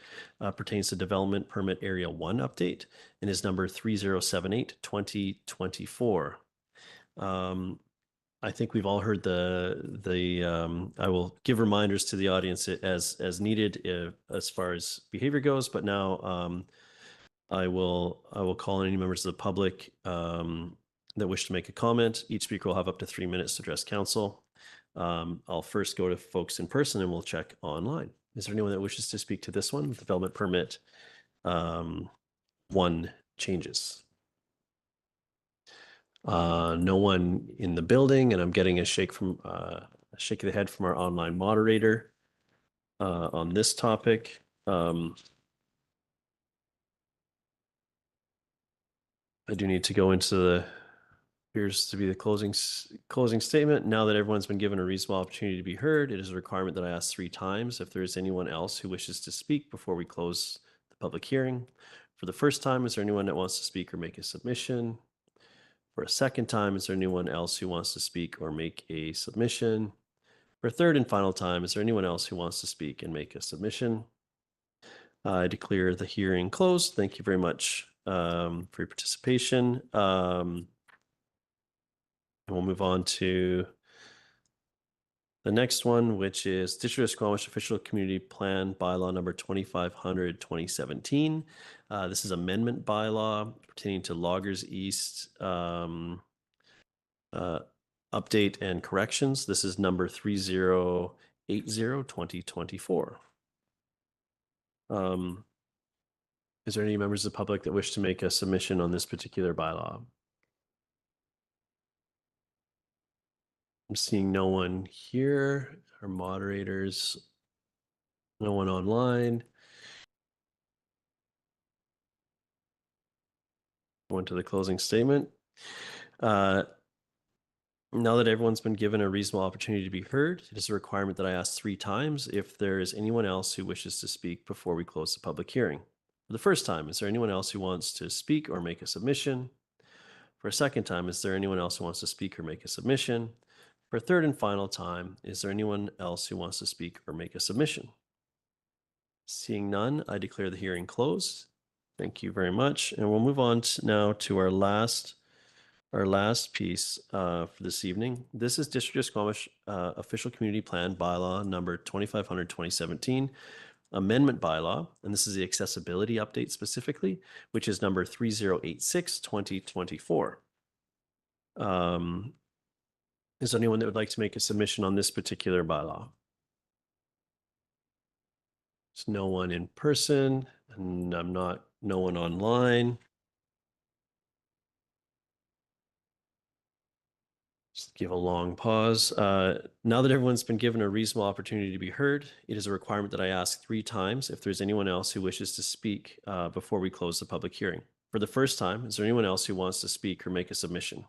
[SPEAKER 1] pertains to Development Permit Area 1 update and is number 3078-2024. I think we've all heard I will give reminders to the audience as needed as far as behavior goes, but now I will call on any members of the public that wish to make a comment. Each speaker will have up to 3 minutes to address council. I'll first go to folks in person and we'll check online. Is there anyone that wishes to speak to this one? Development permit 1 changes. No one in the building, and I'm getting a shake of the head from our online moderator on this topic. I do need to go into appears to be the closing statement. Now that everyone's been given a reasonable opportunity to be heard, it is a requirement that I ask 3 times if there is anyone else who wishes to speak before we close the public hearing. For the first time, is there anyone that wants to speak or make a submission? For a second time, is there anyone else who wants to speak or make a submission? For a third and final time, is there anyone else who wants to speak and make a submission? I declare the hearing closed. Thank you very much for your participation. And we'll move on to the next one, which is District of Squamish Official Community Plan Bylaw number 2500-2017. This is amendment bylaw pertaining to Loggers East update and corrections. This is number 3080-2024. Is there any members of the public that wish to make a submission on this particular bylaw? I'm seeing no one here. Our moderators, no one online. Going to the closing statement. Now that everyone's been given a reasonable opportunity to be heard, it is a requirement that I ask 3 times if there is anyone else who wishes to speak before we close the public hearing. For the first time, is there anyone else who wants to speak or make a submission? For a second time, is there anyone else who wants to speak or make a submission? For a third and final time, is there anyone else who wants to speak or make a submission? Seeing none, I declare the hearing closed. Thank you very much. And we'll move on now to our last piece for this evening. This is District of Squamish Official Community Plan Bylaw number 2500-2017, Amendment Bylaw, and this is the accessibility update specifically, which is number 3086-2024. Is there anyone that would like to make a submission on this particular bylaw? There's no one in person, and no one online. Just give a long pause. Now that everyone's been given a reasonable opportunity to be heard, it is a requirement that I ask 3 times if there's anyone else who wishes to speak before we close the public hearing. For the first time, is there anyone else who wants to speak or make a submission?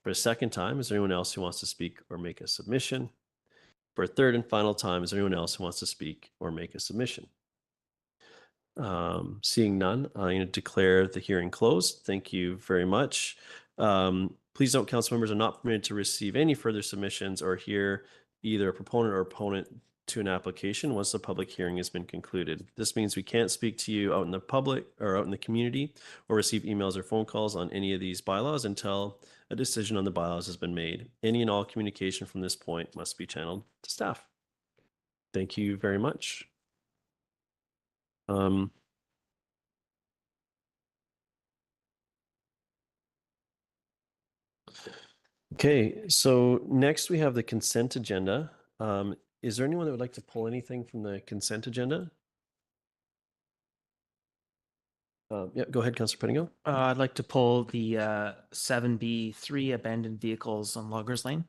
[SPEAKER 1] For a second time, is there anyone else who wants to speak or make a submission? For a third and final time, is there anyone else who wants to speak or make a submission? Seeing none, I'm going to declare the hearing closed. Thank you very much. Please note, council members are not permitted to receive any further submissions or hear either a proponent or opponent to an application once the public hearing has been concluded. This means we can't speak to you out in the public or out in the community or receive emails or phone calls on any of these bylaws until a decision on the bylaws has been made. Any and all communication from this point must be channeled to staff. Thank you very much. Okay, so next we have the consent agenda. Is there anyone that would like to pull anything from the consent agenda? Yeah, go ahead, Councillor Pettingill.
[SPEAKER 3] I'd like to pull the 7B3 abandoned vehicles on Loggers Lane.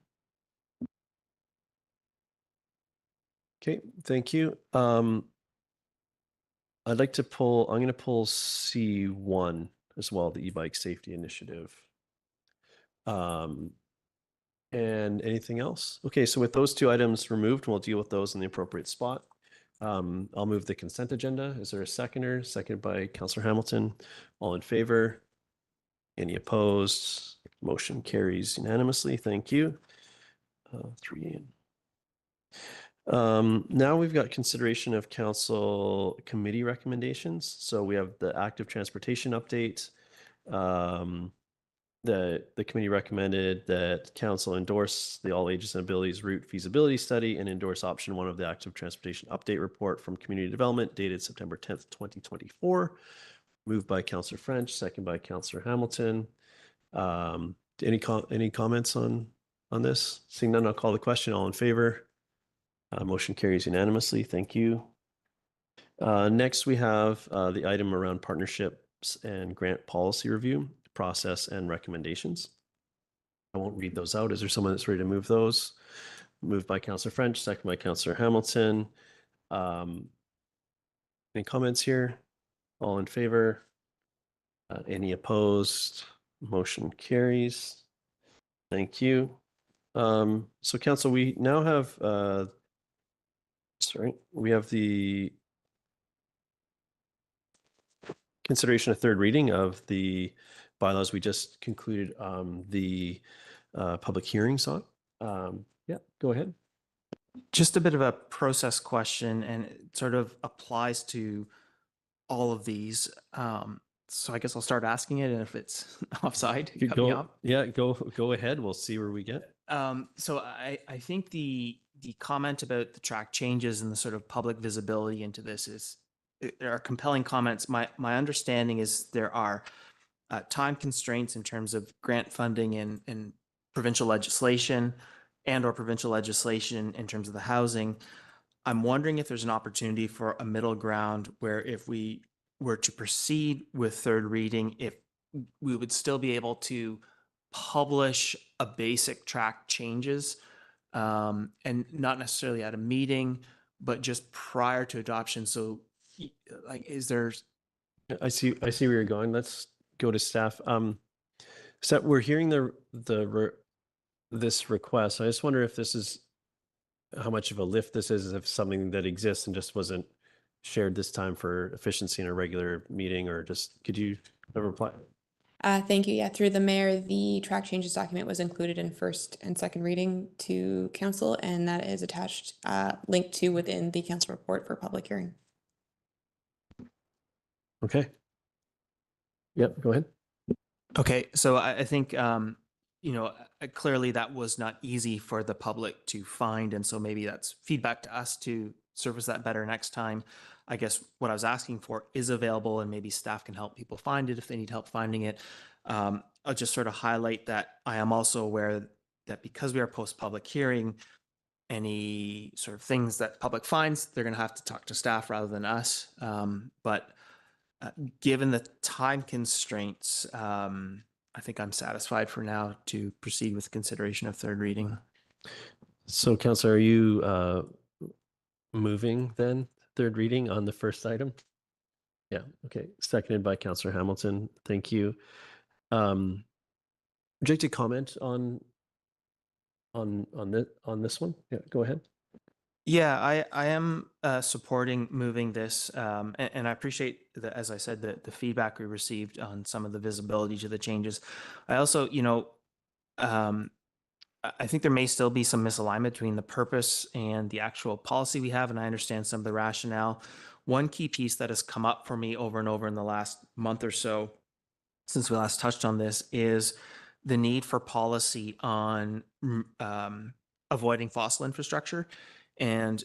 [SPEAKER 1] Okay, thank you. I'd like to pull, I'm going to pull C1 as well, the e-bike safety initiative. And anything else? Okay, so with those two items removed, we'll deal with those in the appropriate spot. I'll move the consent agenda. Is there a seconder? Seconded by Councillor Hamilton. All in favor? Any opposed? Motion carries unanimously. Thank you. 3. Now we've got consideration of council committee recommendations. So we have the active transportation update. The committee recommended that council endorse the all ages and abilities route feasibility study and endorse option 1 of the active transportation update report from community development dated September 10th, 2024. Moved by Councillor French, second by Councillor Hamilton. Any comments on this? Seeing none, I'll call the question. All in favor? Motion carries unanimously. Thank you. Next, we have the item around partnerships and grant policy review, process and recommendations. I won't read those out. Is there someone that's ready to move those? Moved by Councillor French, second by Councillor Hamilton. Any comments here? All in favor? Any opposed? Motion carries. Thank you. So council, we now have we have the consideration of third reading of the bylaws. We just concluded the public hearings on. Yeah, go ahead.
[SPEAKER 3] Just a bit of a process question, and it sort of applies to all of these. So I guess I'll start asking it, and if it's offside, cut me off.
[SPEAKER 1] Yeah, go ahead. We'll see where we get.
[SPEAKER 3] So I think the comment about the track changes and the sort of public visibility into this there are compelling comments. My understanding is there are time constraints in terms of grant funding and provincial legislation or provincial legislation in terms of the housing. I'm wondering if there's an opportunity for a middle ground where if we were to proceed with third reading, if we would still be able to publish a basic track changes and not necessarily at a meeting, but just prior to adoption. So like, is there...
[SPEAKER 1] I see where you're going. Let's go to staff. So we're hearing this request. I just wonder if this is how much of a lift this is, if something that exists and just wasn't shared this time for efficiency in a regular meeting, or just could you reply?
[SPEAKER 10] Thank you. Yeah, through the mayor, the track changes document was included in first and second reading to council, and that is attached, linked to within the council report for public hearing.
[SPEAKER 1] Okay. Yep, go ahead.
[SPEAKER 3] Okay, so I think, clearly that was not easy for the public to find. And so maybe that's feedback to us to surface that better next time. I guess what I was asking for is available, and maybe staff can help people find it if they need help finding it. I'll just sort of highlight that I am also aware that because we are post-public hearing, any sort of things that public finds, they're going to have to talk to staff rather than us. But given the time constraints, I think I'm satisfied for now to proceed with consideration of third reading.
[SPEAKER 1] So, Councillor, are you moving then third reading on the first item? Yeah. Okay. Seconded by Councillor Hamilton. Thank you. Would you like to comment on this one? Yeah. Go ahead.
[SPEAKER 3] Yeah, I am supporting moving this, and I appreciate as I said, the feedback we received on some of the visibility to the changes. I also, I think there may still be some misalignment between the purpose and the actual policy we have, and I understand some of the rationale. One key piece that has come up for me over and over in the last month or so since we last touched on this is the need for policy on avoiding fossil infrastructure. And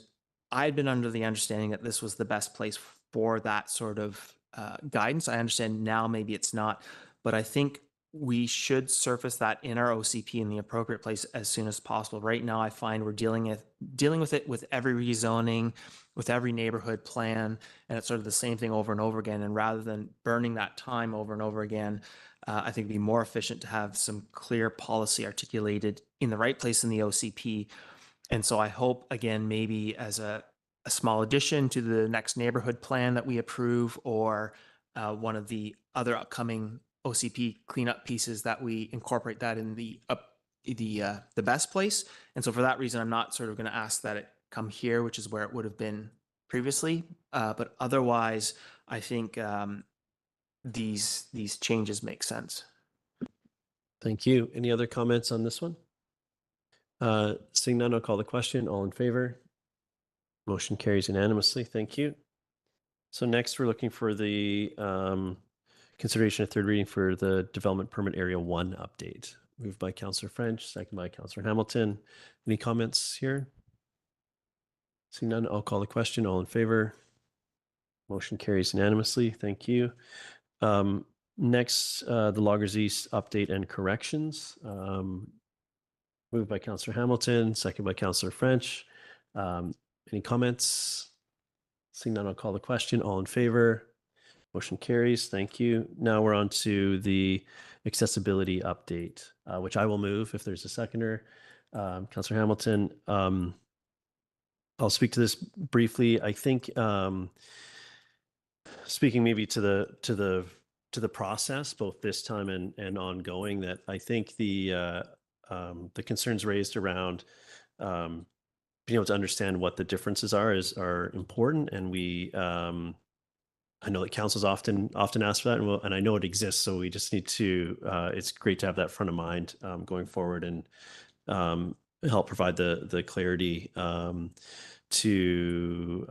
[SPEAKER 3] I'd been under the understanding that this was the best place for that sort of guidance. I understand now maybe it's not, but I think we should surface that in our OCP in the appropriate place as soon as possible. Right now, I find we're dealing with it with every rezoning, with every neighborhood plan, and it's sort of the same thing over and over again. And rather than burning that time over and over again, I think it'd be more efficient to have some clear policy articulated in the right place in the OCP. And so I hope, again, maybe as a a small addition to the next neighborhood plan that we approve, or one of the other upcoming OCP cleanup pieces that we incorporate that in the best place. And so for that reason, I'm not sort of going to ask that it come here, which is where it would have been previously. But otherwise, I think these changes make sense.
[SPEAKER 1] Thank you. Any other comments on this one? Seeing none, I'll call the question. All in favor? Motion carries unanimously. Thank you. So next, we're looking for the consideration of third reading for the Development Permit Area 1 update. Moved by Councillor French, second by Councillor Hamilton. Any comments here? Seeing none, I'll call the question. All in favor? Motion carries unanimously. Thank you. Next, the Loggers East update and corrections. Moved by Councillor Hamilton, second by Councillor French. Any comments? Seeing none, I'll call the question. All in favor? Motion carries. Thank you. Now we're on to the accessibility update, which I will move if there's a seconder. Councillor Hamilton, I'll speak to this briefly. I think speaking maybe to the process, both this time and ongoing, that I think the concerns raised around being able to understand what the differences are important, and we I know that councils often ask for that, and I know it exists, so we just need to it's great to have that front of mind going forward, and help provide the clarity to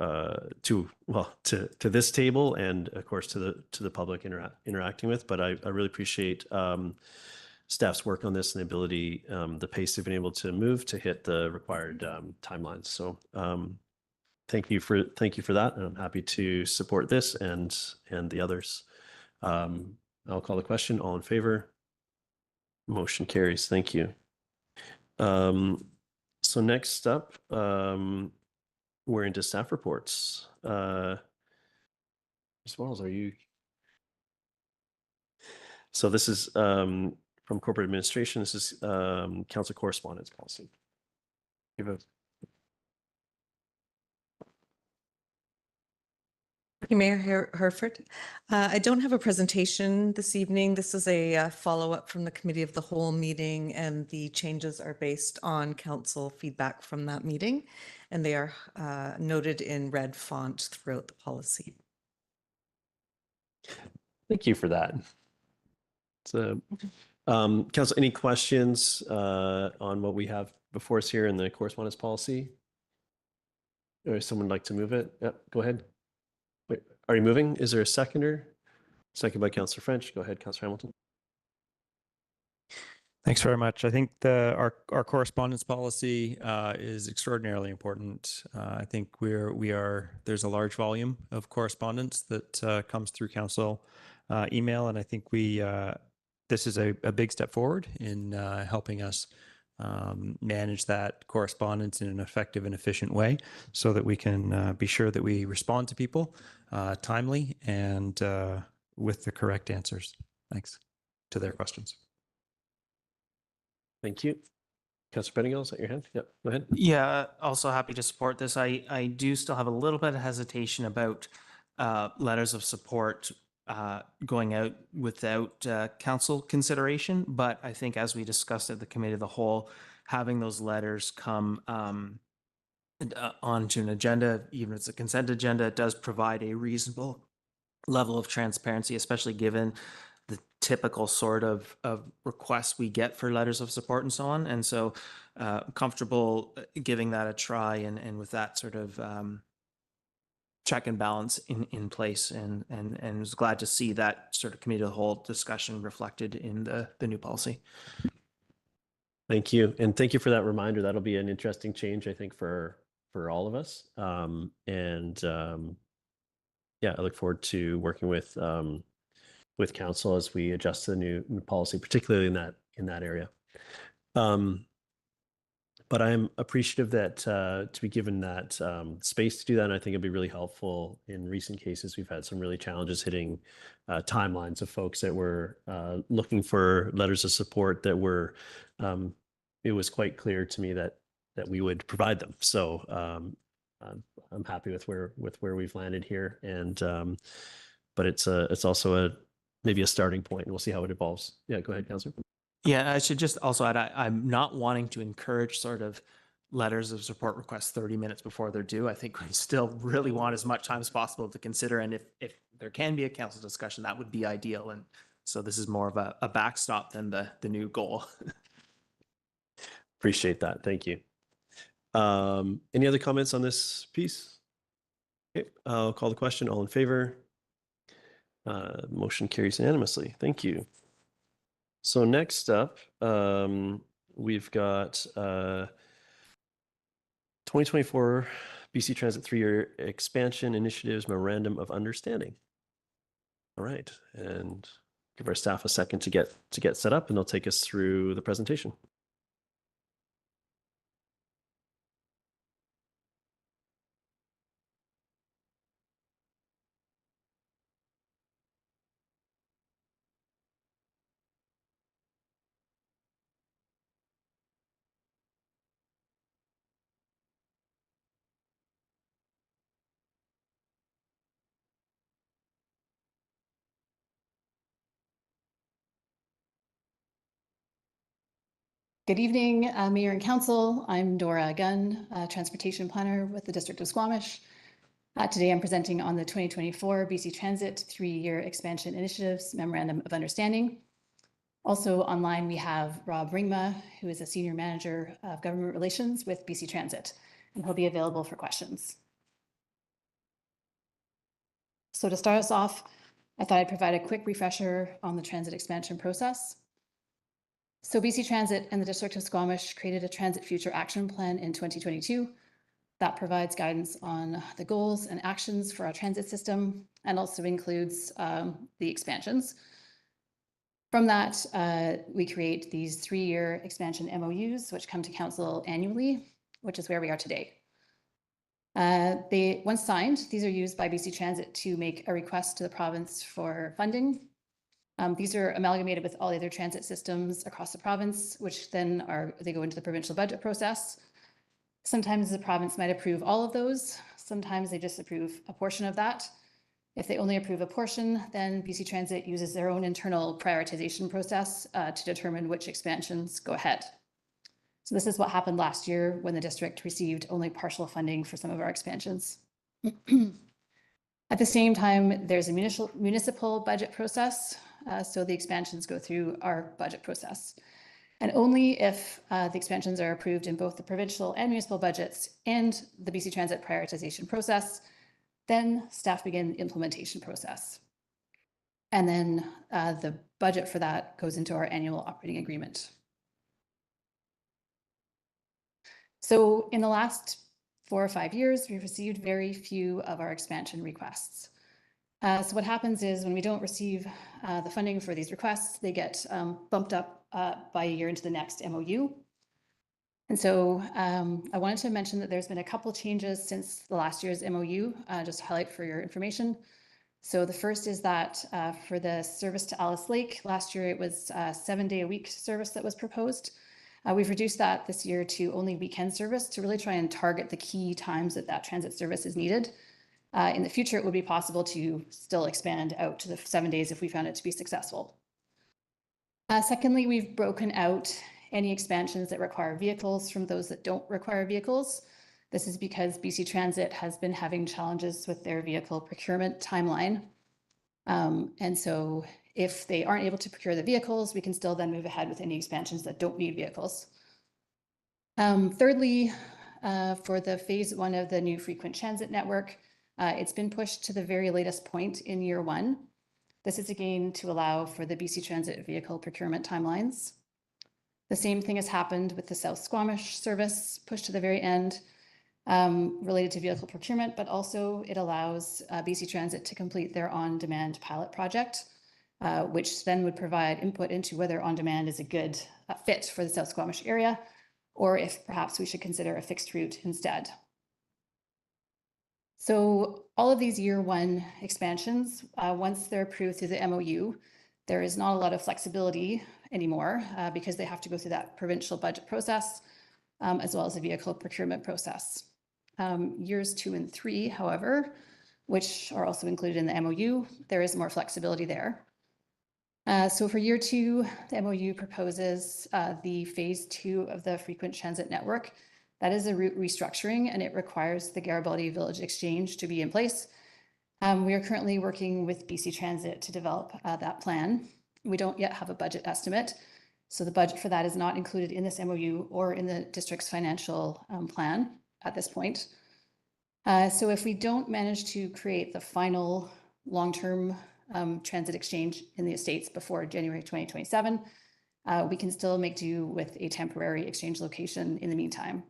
[SPEAKER 1] this table, and of course to the public interacting with. But I really appreciate staff's work on this and the ability, the pace they've been able to move to hit the required timelines. So thank you for that, and I'm happy to support this and the others. I'll call the question. All in favor? Motion carries. Thank you. So next up, we're into staff reports. As well as, are you? So this is from corporate administration. This is council correspondence policy. Give a
[SPEAKER 11] Mayor Herford. I don't have a presentation this evening. This is a follow-up from the Committee of the Whole meeting, and the changes are based on council feedback from that meeting, and they are noted in red font throughout the policy.
[SPEAKER 1] Thank you for that. So, council, any questions on what we have before us here in the correspondence policy? Or someone like to move it? Yep, go ahead. Wait, are you moving? Is there a seconder? Second by Councillor French. Go ahead, Councillor Hamilton.
[SPEAKER 8] Thanks very much. I think our correspondence policy is extraordinarily important. I think there's a large volume of correspondence that comes through council email, and I think this is a big step forward in helping us manage that correspondence in an effective and efficient way, so that we can be sure that we respond to people timely and with the correct answers. Thanks to their questions.
[SPEAKER 1] Thank you. Councillor Pettingill, is that your hand? Yep, go ahead.
[SPEAKER 3] Yeah, also happy to support this. I do still have a little bit of hesitation about letters of support going out without council consideration, but I think, as we discussed at the Committee of the Whole, having those letters come onto an agenda, even if it's a consent agenda, it does provide a reasonable level of transparency, especially given the typical sort of requests we get for letters of support and so on. And so comfortable giving that a try, and with that sort of check and balance in place, and was glad to see that sort of Committee of the Whole discussion reflected in the new policy.
[SPEAKER 1] Thank you. And thank you for that reminder. That'll be an interesting change, I think, for all of us. Yeah, I look forward to working with council as we adjust to the new policy, particularly in that area. But I'm appreciative that to be given that space to do that. And I think it'd be really helpful. In recent cases, we've had some really challenges hitting timelines of folks that were looking for letters of support that were, it was quite clear to me that we would provide them. So I'm happy with where we've landed here, and but it's also maybe a starting point, and we'll see how it evolves. Yeah, go ahead, Councillor.
[SPEAKER 3] Yeah, I should just also add, I'm not wanting to encourage sort of letters of support requests 30 minutes before they're due. I think we still really want as much time as possible to consider. And if there can be a council discussion, that would be ideal. And so this is more of a backstop than the new goal.
[SPEAKER 1] Appreciate that. Thank you. Any other comments on this piece? Okay, I'll call the question. All in favor? Motion carries unanimously. Thank you. So next up, we've got 2024 BC Transit 3-year expansion initiatives memorandum of understanding. All right, and give our staff a second to get set up, and they'll take us through the presentation.
[SPEAKER 12] Good evening, Mayor and Council. I'm Dora Gunn, Transportation Planner with the District of Squamish. Today I'm presenting on the 2024 BC Transit 3-year expansion initiatives memorandum of understanding. Also online we have Rob Ringma, who is a Senior Manager of Government Relations with BC Transit, and he'll be available for questions. So to start us off, I thought I'd provide a quick refresher on the transit expansion process. So BC Transit and the District of Squamish created a Transit Future Action Plan in 2022 that provides guidance on the goals and actions for our transit system, and also includes the expansions. From that, we create these 3-year expansion MOUs, which come to Council annually, which is where we are today. Once signed, these are used by BC Transit to make a request to the province for funding. These are amalgamated with all the other transit systems across the province, which then they go into the provincial budget process. Sometimes the province might approve all of those. Sometimes they just approve a portion of that. If they only approve a portion, then BC Transit uses their own internal prioritization process to determine which expansions go ahead. So this is what happened last year when the district received only partial funding for some of our expansions. At the same time, there's a municipal budget process. So the expansions go through our budget process. And only if the expansions are approved in both the provincial and municipal budgets and the BC Transit prioritization process, then staff begin the implementation process. And then the budget for that goes into our annual operating agreement. So in the last 4 or 5 years, we've received very few of our expansion requests. So what happens is when we don't receive the funding for these requests, they get bumped up by a year into the next MOU. And so I wanted to mention that there's been a couple changes since the last year's MOU, just to highlight for your information. So the first is that for the service to Alice Lake, last year it was a 7-day-a-week service that was proposed. We've reduced that this year to only weekend service to really try and target the key times that transit service is needed. In the future, it would be possible to still expand out to the 7 days if we found it to be successful. Secondly, we've broken out any expansions that require vehicles from those that don't require vehicles. This is because BC Transit has been having challenges with their vehicle procurement timeline. And so if they aren't able to procure the vehicles, we can still then move ahead with any expansions that don't need vehicles. Thirdly, for the phase 1 of the new frequent transit network, it's been pushed to the very latest point in year 1. This is again to allow for the BC Transit vehicle procurement timelines. The same thing has happened with the South Squamish service, pushed to the very end, related to vehicle procurement, but also it allows BC Transit to complete their on-demand pilot project, which then would provide input into whether on-demand is a good fit for the South Squamish area, or if perhaps we should consider a fixed route instead. So all of these year 1 expansions, once they're approved through the MOU, there is not a lot of flexibility anymore because they have to go through that provincial budget process as well as a vehicle procurement process. Years 2 and 3, however, which are also included in the MOU, there is more flexibility there. So for year 2, the MOU proposes the phase 2 of the frequent transit network. That is a route restructuring, and it requires the Garibaldi Village Exchange to be in place. We are currently working with BC Transit to develop that plan. We don't yet have a budget estimate, so the budget for that is not included in this MOU or in the district's financial plan at this point. So if we don't manage to create the final long-term transit exchange in the estates before January 2027, we can still make do with a temporary exchange location in the meantime.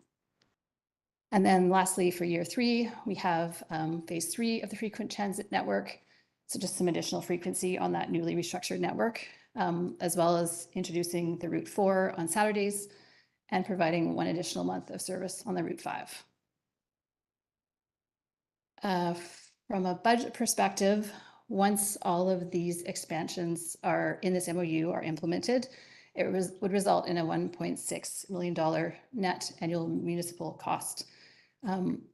[SPEAKER 12] And then lastly, for year 3, we have phase 3 of the frequent transit network. So just some additional frequency on that newly restructured network, as well as introducing the Route 4 on Saturdays and providing 1 additional month of service on the Route 5. From a budget perspective, once all of these expansions are in this MOU are implemented, it would result in a $1.6 million net annual municipal cost.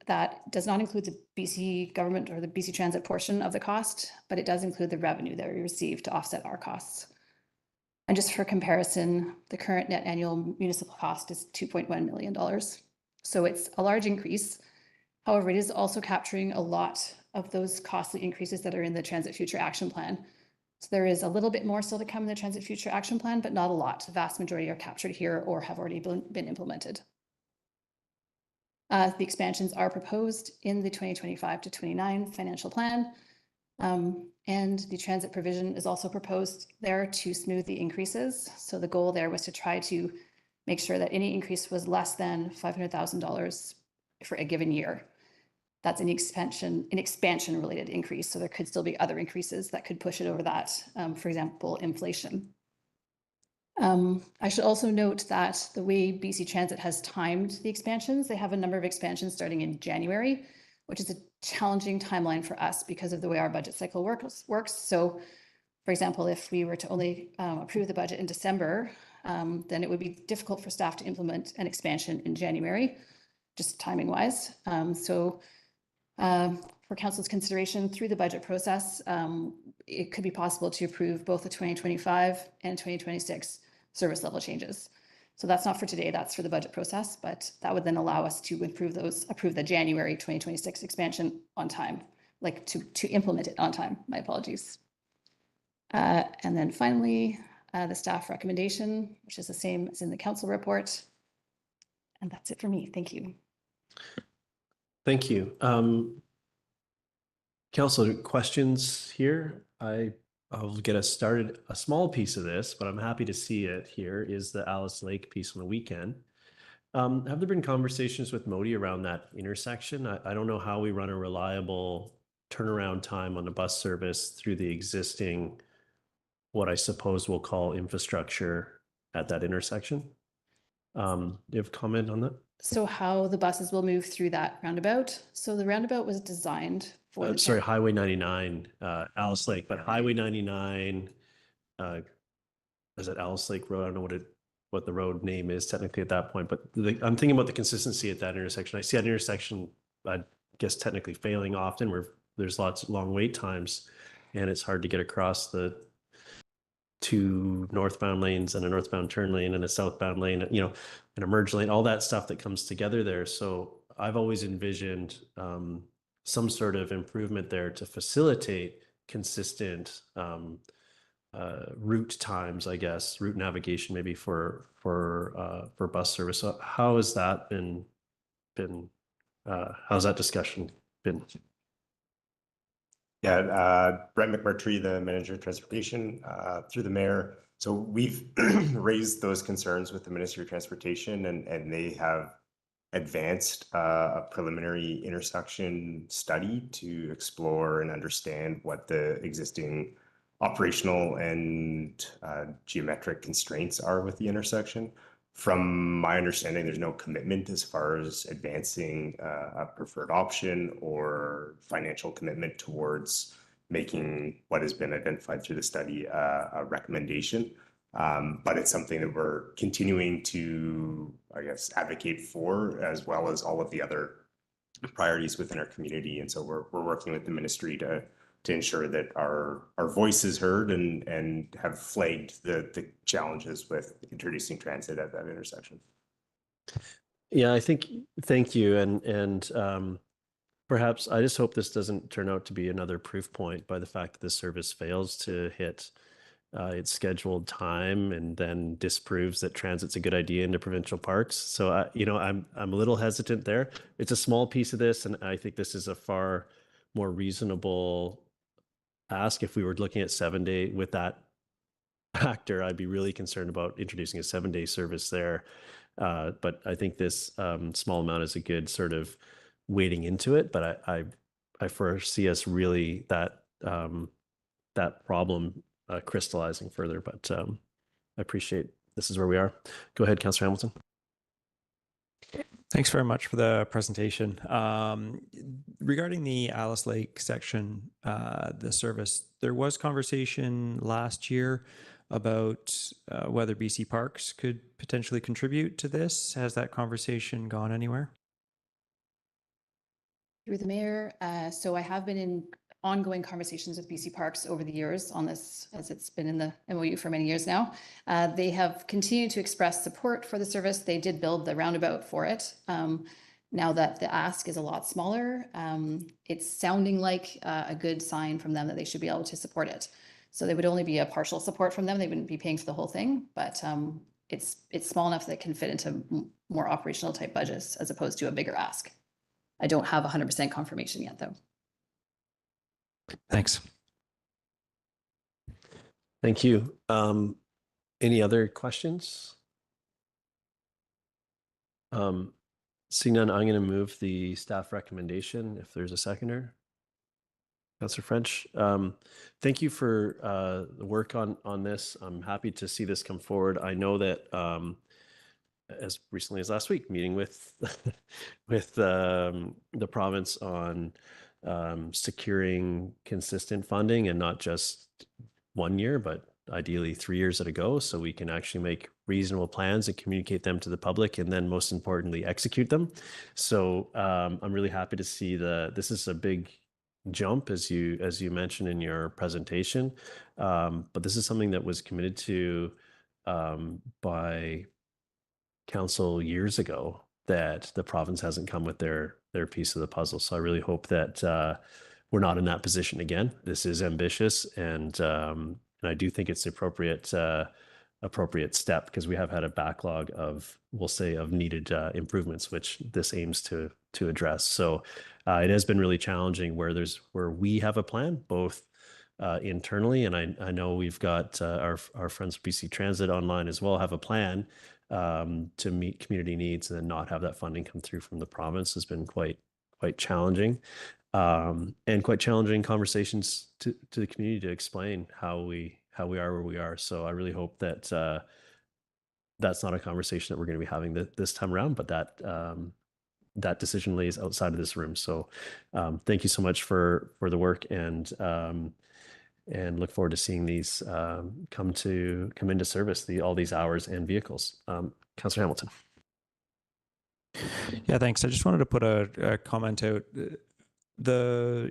[SPEAKER 12] That does not include the BC government or the BC Transit portion of the cost, but it does include the revenue that we receive to offset our costs. And just for comparison, the current net annual municipal cost is $2.1 million. So it's a large increase. However, it is also capturing a lot of those costly increases that are in the Transit Future Action Plan. So there is a little bit more still to come in the Transit Future Action Plan, but not a lot. The vast majority are captured here or have already been implemented. The expansions are proposed in the 2025 to 29 financial plan. And the transit provision is also proposed there to smooth the increases. So the goal there was to try to make sure that any increase was less than $500,000 for a given year. That's an expansion related increase. So there could still be other increases that could push it over that, for example, inflation. I should also note that the way BC Transit has timed the expansions, they have a number of expansions starting in January, which is a challenging timeline for us because of the way our budget cycle works. So, for example, if we were to only approve the budget in December, then it would be difficult for staff to implement an expansion in January, just timing wise. For council's consideration through the budget process, it could be possible to approve both the 2025 and 2026 service level changes. So that's not for today, that's for the budget process, but that would then allow us to approve the January 2026 expansion on time, like to implement it on time, my apologies. And then finally, the staff recommendation, which is the same as in the council report. And that's it for me, thank you.
[SPEAKER 1] Thank you. Council, questions here? I'll get us started. A small piece of this, but I'm happy to see it here, is the Alice Lake piece on the weekend. Have there been conversations with Modi around that intersection? I don't know how we run a reliable turnaround time on the bus service through the existing, what I suppose we'll call infrastructure at that intersection. Do you have a comment on that?
[SPEAKER 12] So how the buses will move through that roundabout? So the roundabout was designed for
[SPEAKER 1] sorry, Highway 99, Alice Lake, but Highway 99, is it Alice Lake Road? I don't know what the road name is technically at that point, but I'm thinking about the consistency at that intersection. I see that intersection, I guess technically failing often, where there's lots of long wait times, and it's hard to get across the 2 northbound lanes and a northbound turn lane and a southbound lane, an emerge lane, all that stuff that comes together there. So I've always envisioned some sort of improvement there to facilitate consistent route times, I guess, route navigation, maybe for bus service. So how has that been how's that discussion been?
[SPEAKER 13] Yeah, Brett McMurtry, the manager of transportation, through the mayor. So we've raised those concerns with the Ministry of Transportation, and they have advanced a preliminary intersection study to explore and understand what the existing operational and geometric constraints are with the intersection. From my understanding, there's no commitment as far as advancing a preferred option or financial commitment towards making what has been identified through the study a recommendation. But it's something that we're continuing to, I guess, advocate for, as well as all of the other priorities within our community. And so we're working with the ministry to ensure that our voice is heard and have flagged the challenges with introducing transit at that intersection.
[SPEAKER 1] Yeah, thank you. And perhaps I just hope this doesn't turn out to be another proof point by the fact that the service fails to hit its scheduled time and then disproves that transit's a good idea into provincial parks. So I'm a little hesitant there. It's a small piece of this, and I think this is a far more reasonable ask. If we were looking at 7-day with that factor, I'd be really concerned about introducing a 7-day service there. But I think this small amount is a good sort of wading into it. But I foresee us really that problem crystallizing further. But I appreciate this is where we are. Go ahead, Councillor Hamilton.
[SPEAKER 8] Thanks very much for the presentation. Regarding the Alice Lake section, the service, there was conversation last year about whether BC Parks could potentially contribute to this. Has that conversation gone anywhere?
[SPEAKER 12] Through the mayor, so I have been in ongoing conversations with BC Parks over the years on this, as it's been in the MOU for many years now. They have continued to express support for the service. They did build the roundabout for it. Now that the ask is a lot smaller, it's sounding like a good sign from them that they should be able to support it. So they would only be a partial support from them. They wouldn't be paying for the whole thing, but it's small enough that it can fit into more operational type budgets as opposed to a bigger ask. I don't have 100% confirmation yet, though.
[SPEAKER 8] Thanks.
[SPEAKER 1] Thank you. Any other questions? Seeing none, I'm going to move the staff recommendation if there's a seconder. Councillor French, thank you for the work on this. I'm happy to see this come forward. I know that as recently as last week, meeting with with the province on securing consistent funding, and not just 1 year, but ideally 3 years at a go, so we can actually make reasonable plans and communicate them to the public, and then most importantly execute them. So I'm really happy to see this is a big jump, as you mentioned in your presentation, but this is something that was committed to by council years ago, that the province hasn't come with their piece of the puzzle. So I really hope that we're not in that position again. This is ambitious, and I do think it's the appropriate step, because we have had a backlog of, we'll say, of needed improvements, which this aims to address. So it has been really challenging where we have a plan, both internally, and I know we've got our friends with BC Transit online as well have a plan to meet community needs, and then not have that funding come through from the province has been quite challenging, and quite challenging conversations to the community to explain how we are where we are. So I really hope that that's not a conversation that we're going to be having this time around, but that decision lays outside of this room. So thank you so much for the work, and look forward to seeing these come into service, all these hours and vehicles. Councillor Hamilton.
[SPEAKER 8] Yeah, thanks. I just wanted to put a comment out. The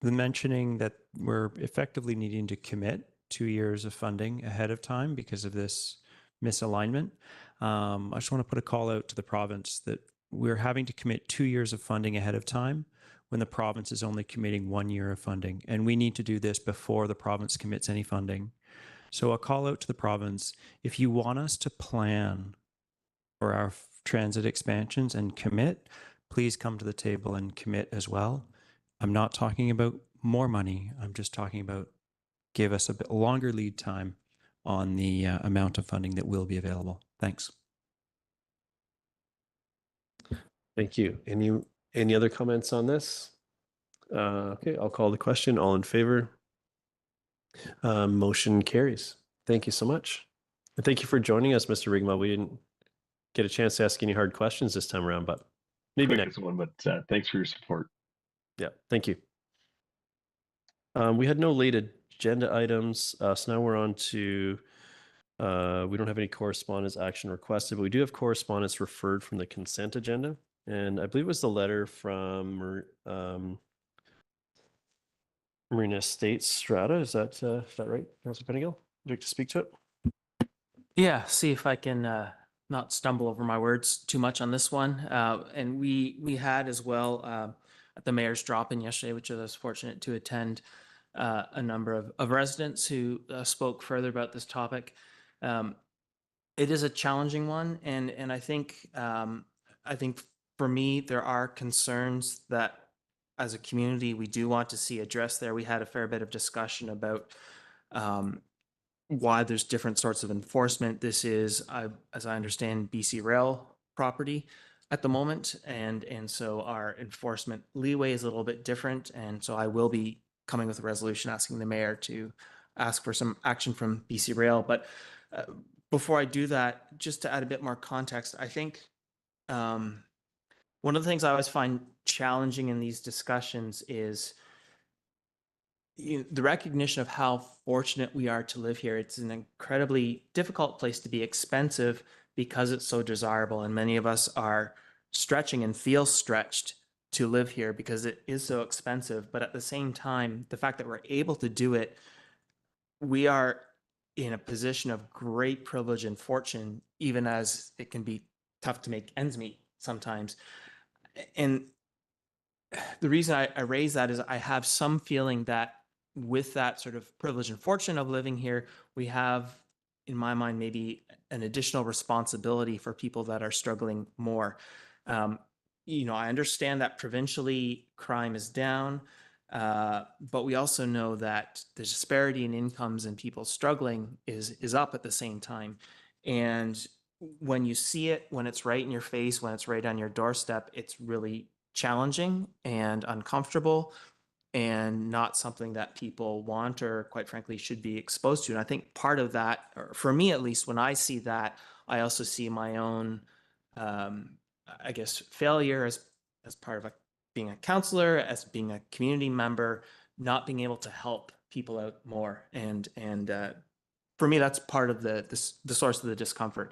[SPEAKER 8] mentioning that we're effectively needing to commit 2 years of funding ahead of time because of this misalignment. I just want to put a call out to the province that we're having to commit 2 years of funding ahead of time when the province is only committing 1 year of funding. And we need to do this before the province commits any funding. So a call out to the province, if you want us to plan for our transit expansions and commit, please come to the table and commit as well. I'm not talking about more money. I'm just talking about give us a bit longer lead time on the amount of funding that will be available. Thanks.
[SPEAKER 1] Thank you. Any other comments on this? Okay, I'll call the question. All in favor? Motion carries. Thank you so much. And thank you for joining us, Mr. Rigma. We didn't get a chance to ask any hard questions this time around, but maybe next
[SPEAKER 14] one. But thanks for your support.
[SPEAKER 1] Yeah, thank you. We had no late agenda items, so now we're on to, we don't have any correspondence action requested, but we do have correspondence referred from the consent agenda. And I believe it was the letter from Marina Estates Strata. Is that right, Councilor Pettingill? Would you like to speak to it?
[SPEAKER 3] Yeah, see if I can not stumble over my words too much on this one. And we had as well at the mayor's drop-in yesterday, which I was fortunate to attend, a number of residents who spoke further about this topic. It is a challenging one, and I think for me there are concerns that as a community we do want to see addressed there. We had a fair bit of discussion about why there's different sorts of enforcement. This is, as I understand, BC Rail property at the moment, and so our enforcement leeway is a little bit different. And so I will be coming with a resolution asking the mayor to ask for some action from BC Rail. But before I do that, just to add a bit more context, I think one of the things I always find challenging in these discussions is the recognition of how fortunate we are to live here. It's an incredibly difficult place to be, expensive because it's so desirable. And many of us are stretching and feel stretched to live here because it is so expensive. But at the same time, the fact that we're able to do it, we are in a position of great privilege and fortune, even as it can be tough to make ends meet sometimes. And the reason I raise that is I have some feeling that with that sort of privilege and fortune of living here, we have, in my mind, maybe an additional responsibility for people that are struggling more. I understand that provincially crime is down, but we also know that the disparity in incomes and people struggling is up at the same time. And when you see it, when it's right in your face, when it's right on your doorstep, it's really challenging and uncomfortable and not something that people want or, quite frankly, should be exposed to. And I think part of that, or for me at least, when I see that, I also see my own, failure as part of being a counselor, as being a community member, not being able to help people out more. And for me, that's part of the source of the discomfort.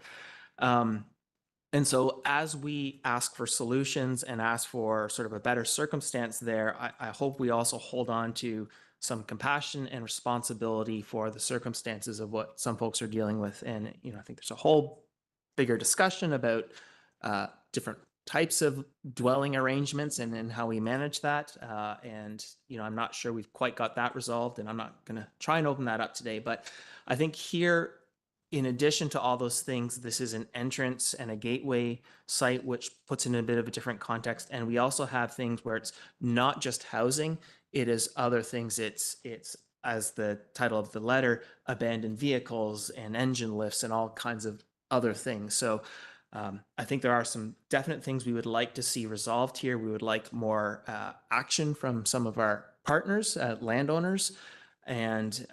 [SPEAKER 3] And so as we ask for solutions and ask for sort of a better circumstance there, I hope we also hold on to some compassion and responsibility for the circumstances of what some folks are dealing with. And, I think there's a whole bigger discussion about different types of dwelling arrangements and how we manage that. I'm not sure we've quite got that resolved, and I'm not going to try and open that up today. But I think here, in addition to all those things, this is an entrance and a gateway site, which puts in a bit of a different context. And we also have things where it's not just housing, it is other things. It's as the title of the letter, abandoned vehicles and engine lifts and all kinds of other things. So I think there are some definite things we would like to see resolved here. We would like more action from some of our partners, landowners, and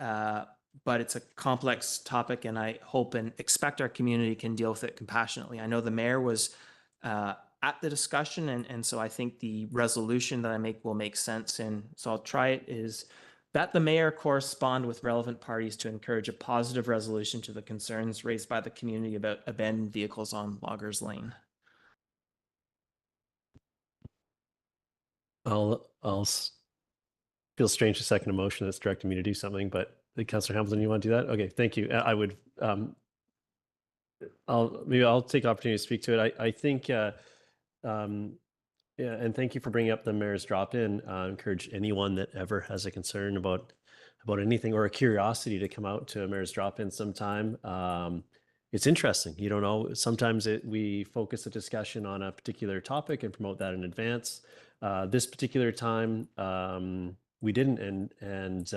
[SPEAKER 3] but it's a complex topic, and I hope and expect our community can deal with it compassionately. I know the mayor was at the discussion, and so I think the resolution that I make will make sense. And so I'll try it is that the mayor correspond with relevant parties to encourage a positive resolution to the concerns raised by the community about abandoned vehicles on Loggers Lane.
[SPEAKER 1] I'll feel strange to second a motion that's directing me to do something, but Councillor Hamilton, you want to do that? Okay, thank you. I would, I'll take opportunity to speak to it. I think, yeah, and thank you for bringing up the mayor's drop-in. Encourage anyone that ever has a concern about anything or a curiosity to come out to a mayor's drop-in sometime. It's interesting. You don't know. Sometimes we focus the discussion on a particular topic and promote that in advance. This particular time, we didn't, and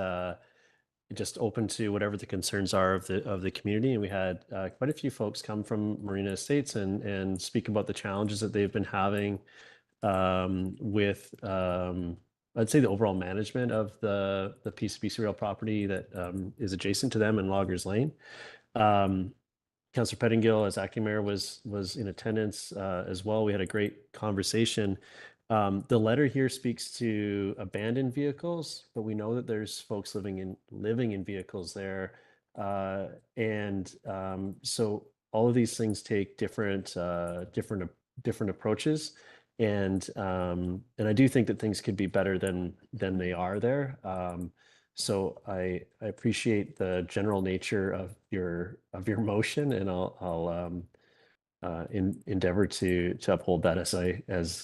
[SPEAKER 1] just open to whatever the concerns are of the community. And we had quite a few folks come from Marina Estates and speak about the challenges that they've been having with I'd say the overall management of the piece of BC Rail property that is adjacent to them in Loggers Lane. Councillor Pettingill, as acting mayor, was in attendance as well. We had a great conversation. The letter here speaks to abandoned vehicles, but we know that there's folks living in vehicles there, and so all of these things take different approaches. And I do think that things could be better than they are there. So I appreciate the general nature of your motion, and I'll endeavor to uphold that as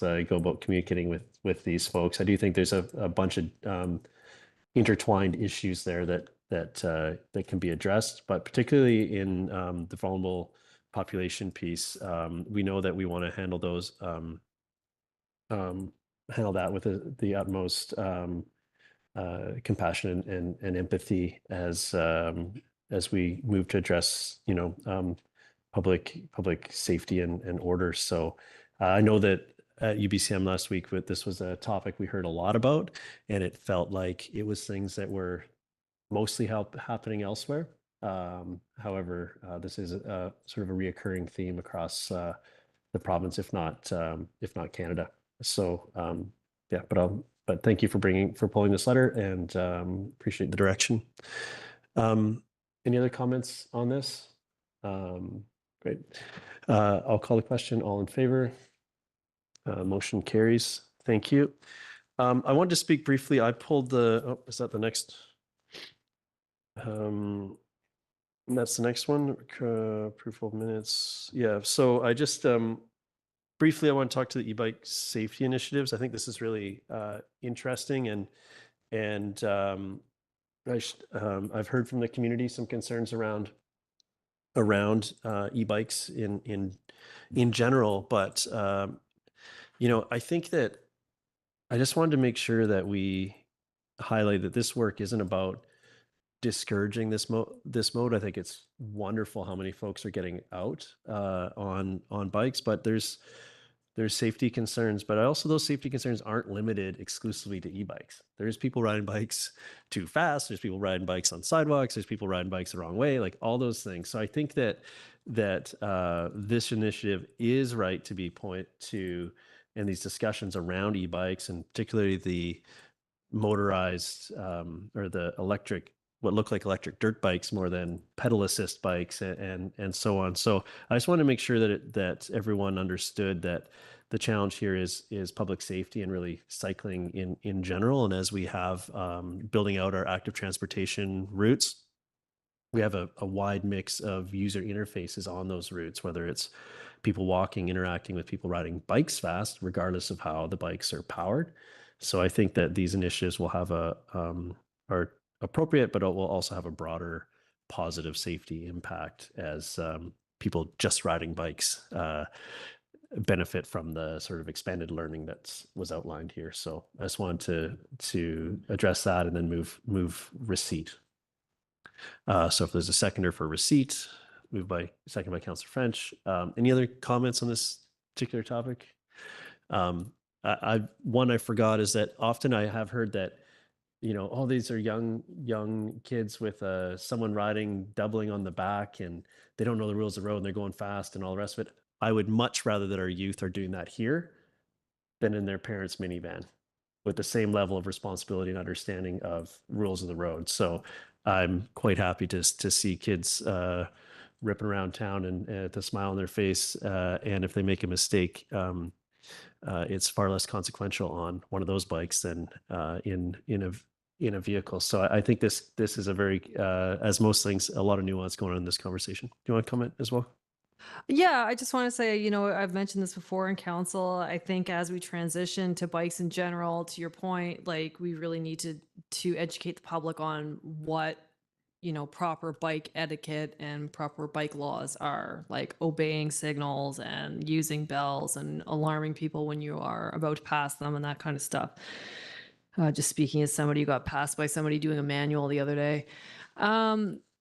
[SPEAKER 1] I go about communicating with these folks. I do think there's a bunch of intertwined issues there that can be addressed, but particularly in the vulnerable population piece, we know that we want to handle those handle that with the utmost compassion and empathy as we move to address public safety and order. So I know that at UBCM last week, this was a topic we heard a lot about, and it felt like it was things that were mostly happening elsewhere. However, this is a sort of a reoccurring theme across the province, if not Canada. So yeah, but thank you for pulling this letter, and appreciate the direction. Any other comments on this? Great. I'll call the question. All in favor? Motion carries. Thank you. I wanted to speak briefly. I pulled is that the next? That's the next one. Approval of minutes. Yeah. So I just briefly, I want to talk to the e-bike safety initiatives. I think this is really interesting, and I've heard from the community some concerns around e-bikes in general, but I think that I just wanted to make sure that we highlight that this work isn't about discouraging this mode. I think it's wonderful how many folks are getting out on bikes, but there's safety concerns, but also those safety concerns aren't limited exclusively to e-bikes. There's people riding bikes too fast. There's people riding bikes on sidewalks. There's people riding bikes the wrong way, like all those things. So I think that this initiative is right to be point to in these discussions around e-bikes, and particularly the motorized or the electric, what look like electric dirt bikes more than pedal assist bikes and so on. So I just want to make sure that everyone understood that the challenge here is public safety and really cycling in general. And as we have building out our active transportation routes, we have a wide mix of user interfaces on those routes, whether it's people walking, interacting with people riding bikes fast, regardless of how the bikes are powered. So I think that these initiatives will have are appropriate, but it will also have a broader positive safety impact as people just riding bikes benefit from the sort of expanded learning that was outlined here. So I just wanted to address that and then move receipt. So if there's a seconder for receipt, second by Councillor French. Any other comments on this particular topic? One I forgot is that often I have heard that, oh, these are young kids with someone riding, doubling on the back, and they don't know the rules of the road and they're going fast and all the rest of it. I would much rather that our youth are doing that here than in their parents' minivan with the same level of responsibility and understanding of rules of the road. So I'm quite happy to see kids ripping around town and with a smile on their face. And if they make a mistake, it's far less consequential on one of those bikes than in a vehicle. So I think this is a very, as most things, a lot of nuance going on in this conversation. Do you want to comment as well?
[SPEAKER 7] Yeah, I just want to say, I've mentioned this before in council. I think as we transition to bikes in general, to your point, like we really need to educate the public on what, proper bike etiquette and proper bike laws are, like obeying signals and using bells and alarming people when you are about to pass them and that kind of stuff. Just speaking as somebody who got passed by somebody doing a manual the other day.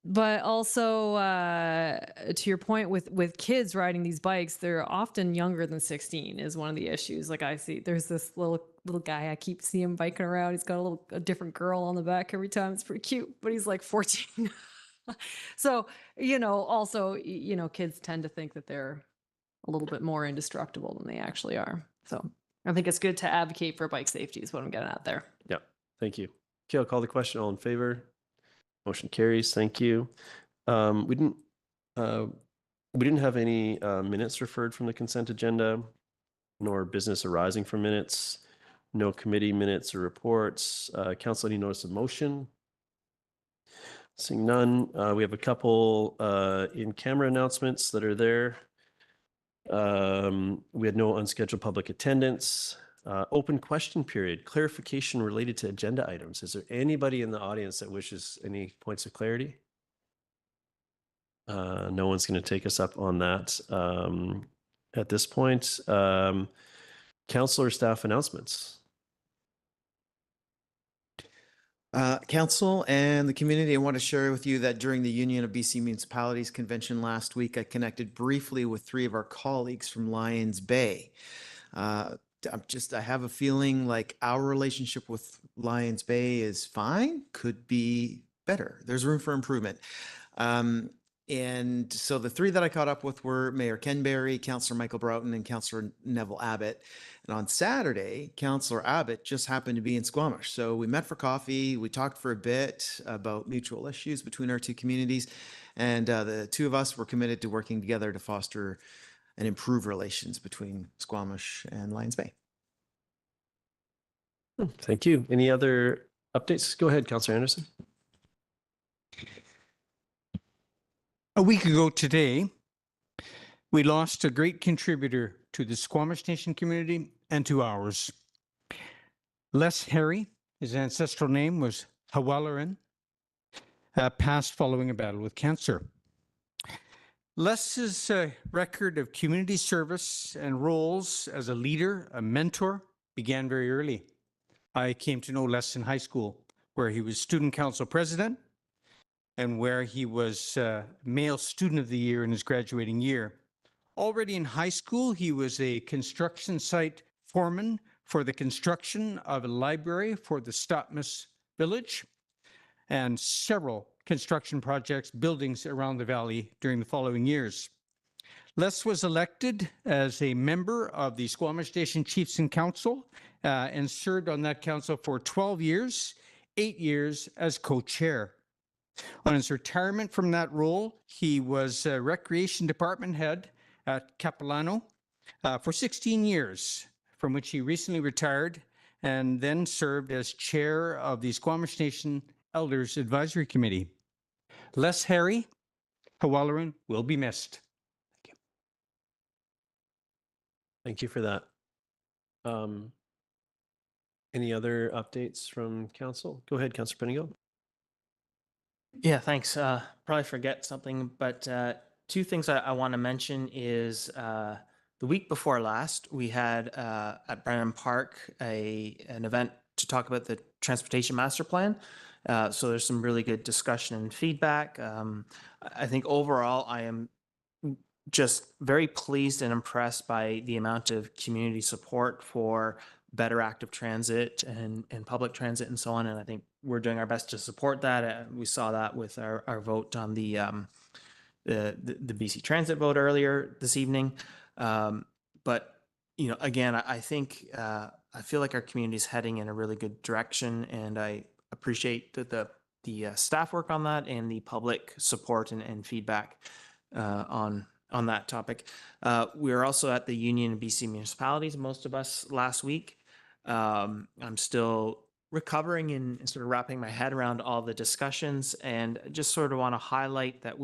[SPEAKER 7] But also, to your point with kids riding these bikes, they're often younger than 16 is one of the issues. Like I see, there's this little guy, I keep seeing him biking around. He's got a different girl on the back every time. It's pretty cute, but he's like 14. So, also, kids tend to think that they're a little bit more indestructible than they actually are. So I think it's good to advocate for bike safety is what I'm getting at there.
[SPEAKER 1] Yeah, thank you. Okay, I'll call the question. All in favor? Motion carries. Thank you. We didn't have any minutes referred from the consent agenda. nor business arising from minutes. No committee minutes or reports. Council, any notice of motion? Seeing none, we have a couple in-camera announcements that are there. We had no unscheduled public attendance. Open question period, clarification related to agenda items. Is there anybody in the audience that wishes any points of clarity? No one's going to take us up on that at this point. Council or staff announcements?
[SPEAKER 6] Council and the community, I want to share with you that during the Union of BC Municipalities Convention last week, I connected briefly with 3 of our colleagues from Lions Bay. I have a feeling like our relationship with Lions Bay is fine, could be better. There's room for improvement. And so the 3 that I caught up with were Mayor Ken Berry, Councillor Michael Broughton, and Councillor Neville Abbott. And on Saturday, Councillor Abbott just happened to be in Squamish. So we met for coffee. We talked for a bit about mutual issues between our 2 communities. And the 2 of us were committed to working together to foster and improve relations between Squamish and Lions Bay.
[SPEAKER 1] Thank you. Any other updates? Go ahead, Councillor Anderson.
[SPEAKER 15] A week ago today, we lost a great contributor to the Squamish Nation community and to ours. Les Harry, his ancestral name was Hawalaran, passed following a battle with cancer. Les's record of community service and roles as a leader, a mentor, began very early. I came to know Les in high school, where he was student council president and where he was male student of the year in his graduating year. Already in high school, he was a construction site foreman for the construction of a library for the Squamish village and several construction projects, buildings around the valley during the following years. Les was elected as a member of the Squamish Nation Chiefs and Council and served on that council for 12 years, 8 years as co-chair. On his retirement from that role, he was Recreation Department head at Capilano for 16 years, from which he recently retired and then served as chair of the Squamish Nation Elders Advisory Committee. Les Harry, Hawalaran will be missed. Thank you.
[SPEAKER 1] Thank you for that. Any other updates from council? Go ahead, Councillor Penigo.
[SPEAKER 3] Yeah, thanks. Probably forget something, but 2 things I want to mention is the week before last, we had at Brennan Park an event to talk about the Transportation Master Plan. So there's some really good discussion and feedback. I think overall, I am just very pleased and impressed by the amount of community support for better active transit and public transit and so on. And I think we're doing our best to support that. We saw that with our vote on the BC Transit vote earlier this evening. But, you know, again, I think I feel like our community is heading in a really good direction, and I appreciate the staff work on that and the public support and feedback on that topic. We were also at the Union of BC Municipalities, most of us, last week. I'm still recovering and sort of wrapping my head around all the discussions, and just sort of want to highlight that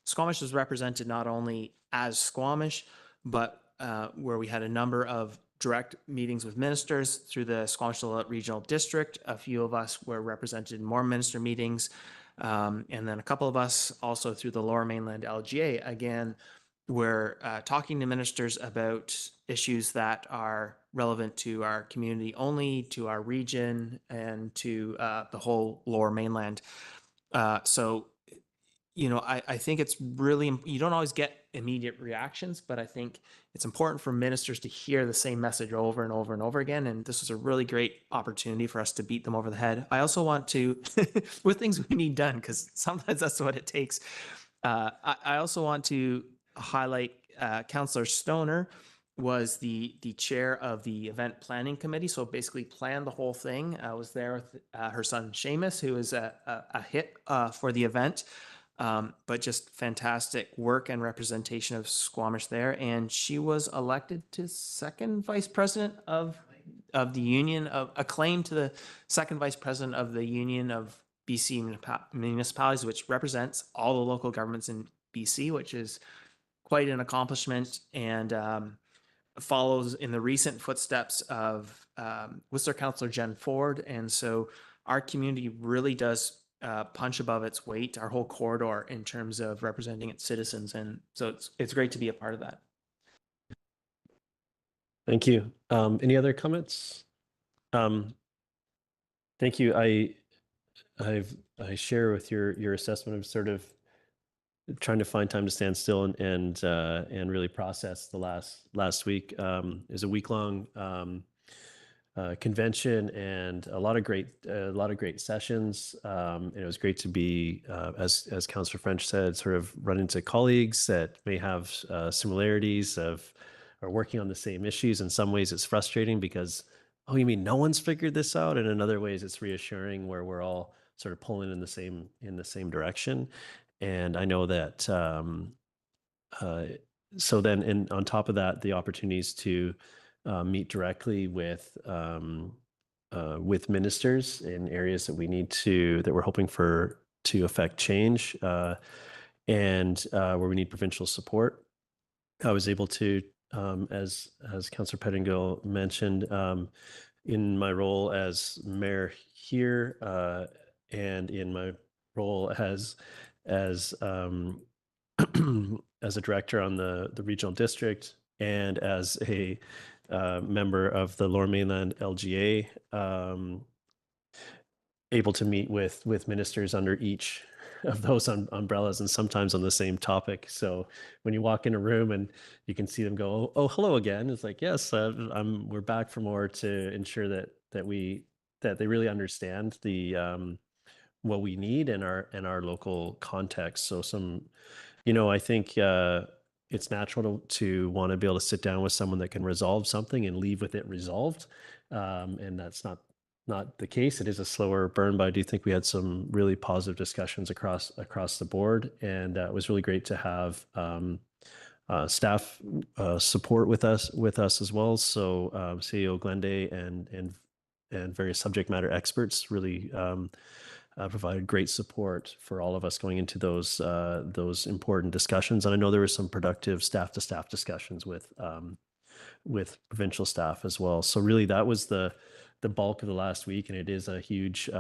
[SPEAKER 3] Squamish was represented not only as Squamish, but where we had a number of direct meetings with ministers through the Squamish Regional District. A few of us were represented in more minister meetings, and then a couple of us also through the Lower Mainland LGA. Again, we're talking to ministers about issues that are relevant to our community only, to our region, and to the whole Lower Mainland. So, you know, I think it's really, you don't always get immediate reactions, but I think it's important for ministers to hear the same message over and over and over again. And this is a really great opportunity for us to beat them over the head. I also want to, with things we need done, because sometimes that's what it takes. I also want to highlight Councillor Stoner was the chair of the event planning committee. So basically planned the whole thing. I was there with her son Seamus, who is a hit for the event. but just fantastic work and representation of Squamish there. And she was elected to second vice president of the union, of acclaimed to the second vice president of the Union of BC municipalities, which represents all the local governments in BC, which is quite an accomplishment, and follows in the recent footsteps of Whistler Councillor Jen Ford. And so our community really does punch above its weight, our whole corridor, in terms of representing its citizens. And so it's great to be a part of that.
[SPEAKER 1] Thank you. Any other comments? Thank you. I share with your assessment of sort of trying to find time to stand still and really process the last week. It was a week-long convention and a lot of great sessions. And it was great to be, as Councillor French said, sort of run into colleagues that may have similarities are working on the same issues. In some ways, it's frustrating because, oh, you mean no one's figured this out? And in other ways, it's reassuring where we're all sort of pulling in the same direction. And I know that, so then on top of that, the opportunities to meet directly with ministers in areas that we're hoping to affect change, and where we need provincial support. I was able to, as Councillor Pettingill mentioned, in my role as mayor here, and in my role as as a director on the regional district, and as a member of the Lower Mainland LGA, able to meet with ministers under each of those umbrellas, and sometimes on the same topic. So when you walk in a room and you can see them go, oh, hello again, it's like, yes, we're back for more, to ensure that they really understand the what we need in our local context. So I think it's natural to want to be able to sit down with someone that can resolve something and leave with it resolved. And that's not the case. It is a slower burn, but I do think we had some really positive discussions across the board. And it was really great to have staff support with us as well. So CEO Glende and various subject matter experts really provided great support for all of us going into those important discussions. And I know there were some productive staff-to-staff discussions with provincial staff as well. So really, that was the bulk of the last week, and it is a huge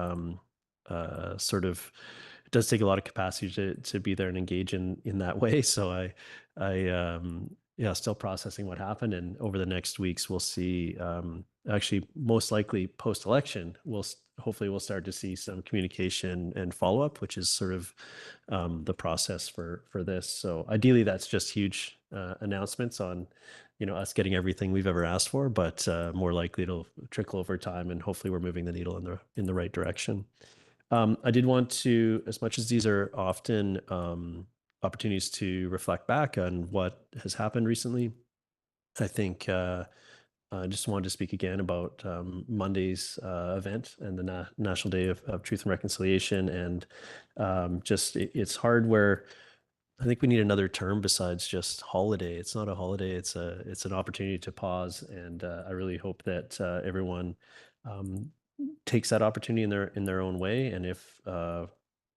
[SPEAKER 1] sort of. It does take a lot of capacity to be there and engage in that way. So I still processing what happened, and over the next weeks we'll see. Actually, most likely post-election, hopefully we'll start to see some communication and follow-up, which is sort of the process for this. So ideally, that's just huge announcements on, us getting everything we've ever asked for, but more likely it'll trickle over time, and hopefully we're moving the needle in the right direction. I did want to, as much as these are often opportunities to reflect back on what has happened recently, I think I just wanted to speak again about Monday's event and the National Day of Truth and Reconciliation. And it's hard where I think we need another term besides just holiday. It's not a holiday. It's an opportunity to pause. And I really hope that everyone takes that opportunity in their own way. And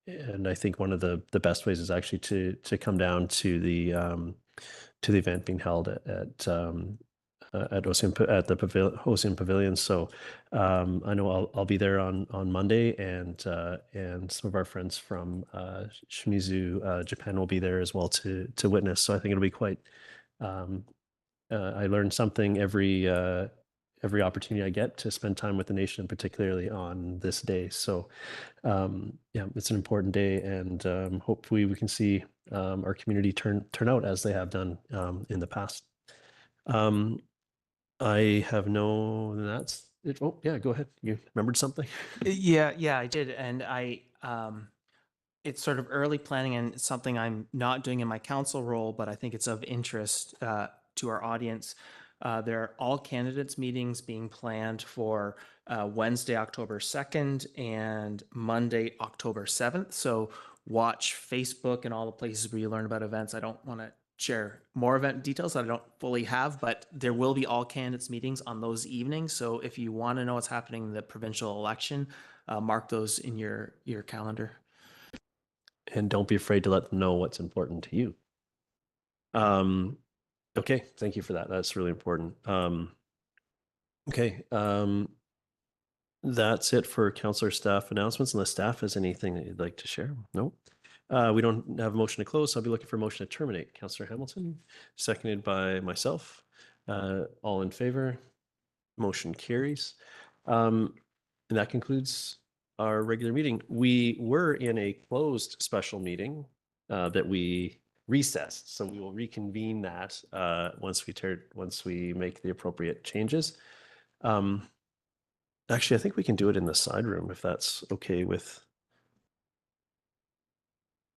[SPEAKER 1] and I think one of the best ways is actually to come down to the event being held at the Ocean Pavilion. So I know I'll be there on Monday, and some of our friends from Shimizu, Japan, will be there as well to witness. So I think it'll be quite. I learn something every opportunity I get to spend time with the nation, particularly on this day. So it's an important day, and hopefully we can see our community turn out as they have done in the past. I have that's it. Oh, yeah, go ahead. You remembered something?
[SPEAKER 3] Yeah, I did. And it's sort of early planning, and it's something I'm not doing in my council role, but I think it's of interest to our audience. There are all candidates meetings being planned for Wednesday, October 2nd and Monday, October 7th. So watch Facebook and all the places where you learn about events. I don't want to share more event details that I don't fully have, but there will be all candidates meetings on those evenings. So if you want to know what's happening in the provincial election, mark those in your calendar.
[SPEAKER 1] And don't be afraid to let them know what's important to you. Okay, thank you for that. That's really important. Okay, that's it for councillor staff announcements, unless staff has anything that you'd like to share. No. We don't have a motion to close, so I'll be looking for a motion to terminate. Councillor Hamilton, seconded by myself. All in favor? Motion carries. And that concludes our regular meeting. We were in a closed special meeting that we recessed, so we will reconvene that once we make the appropriate changes. Actually, I think we can do it in the side room if that's okay with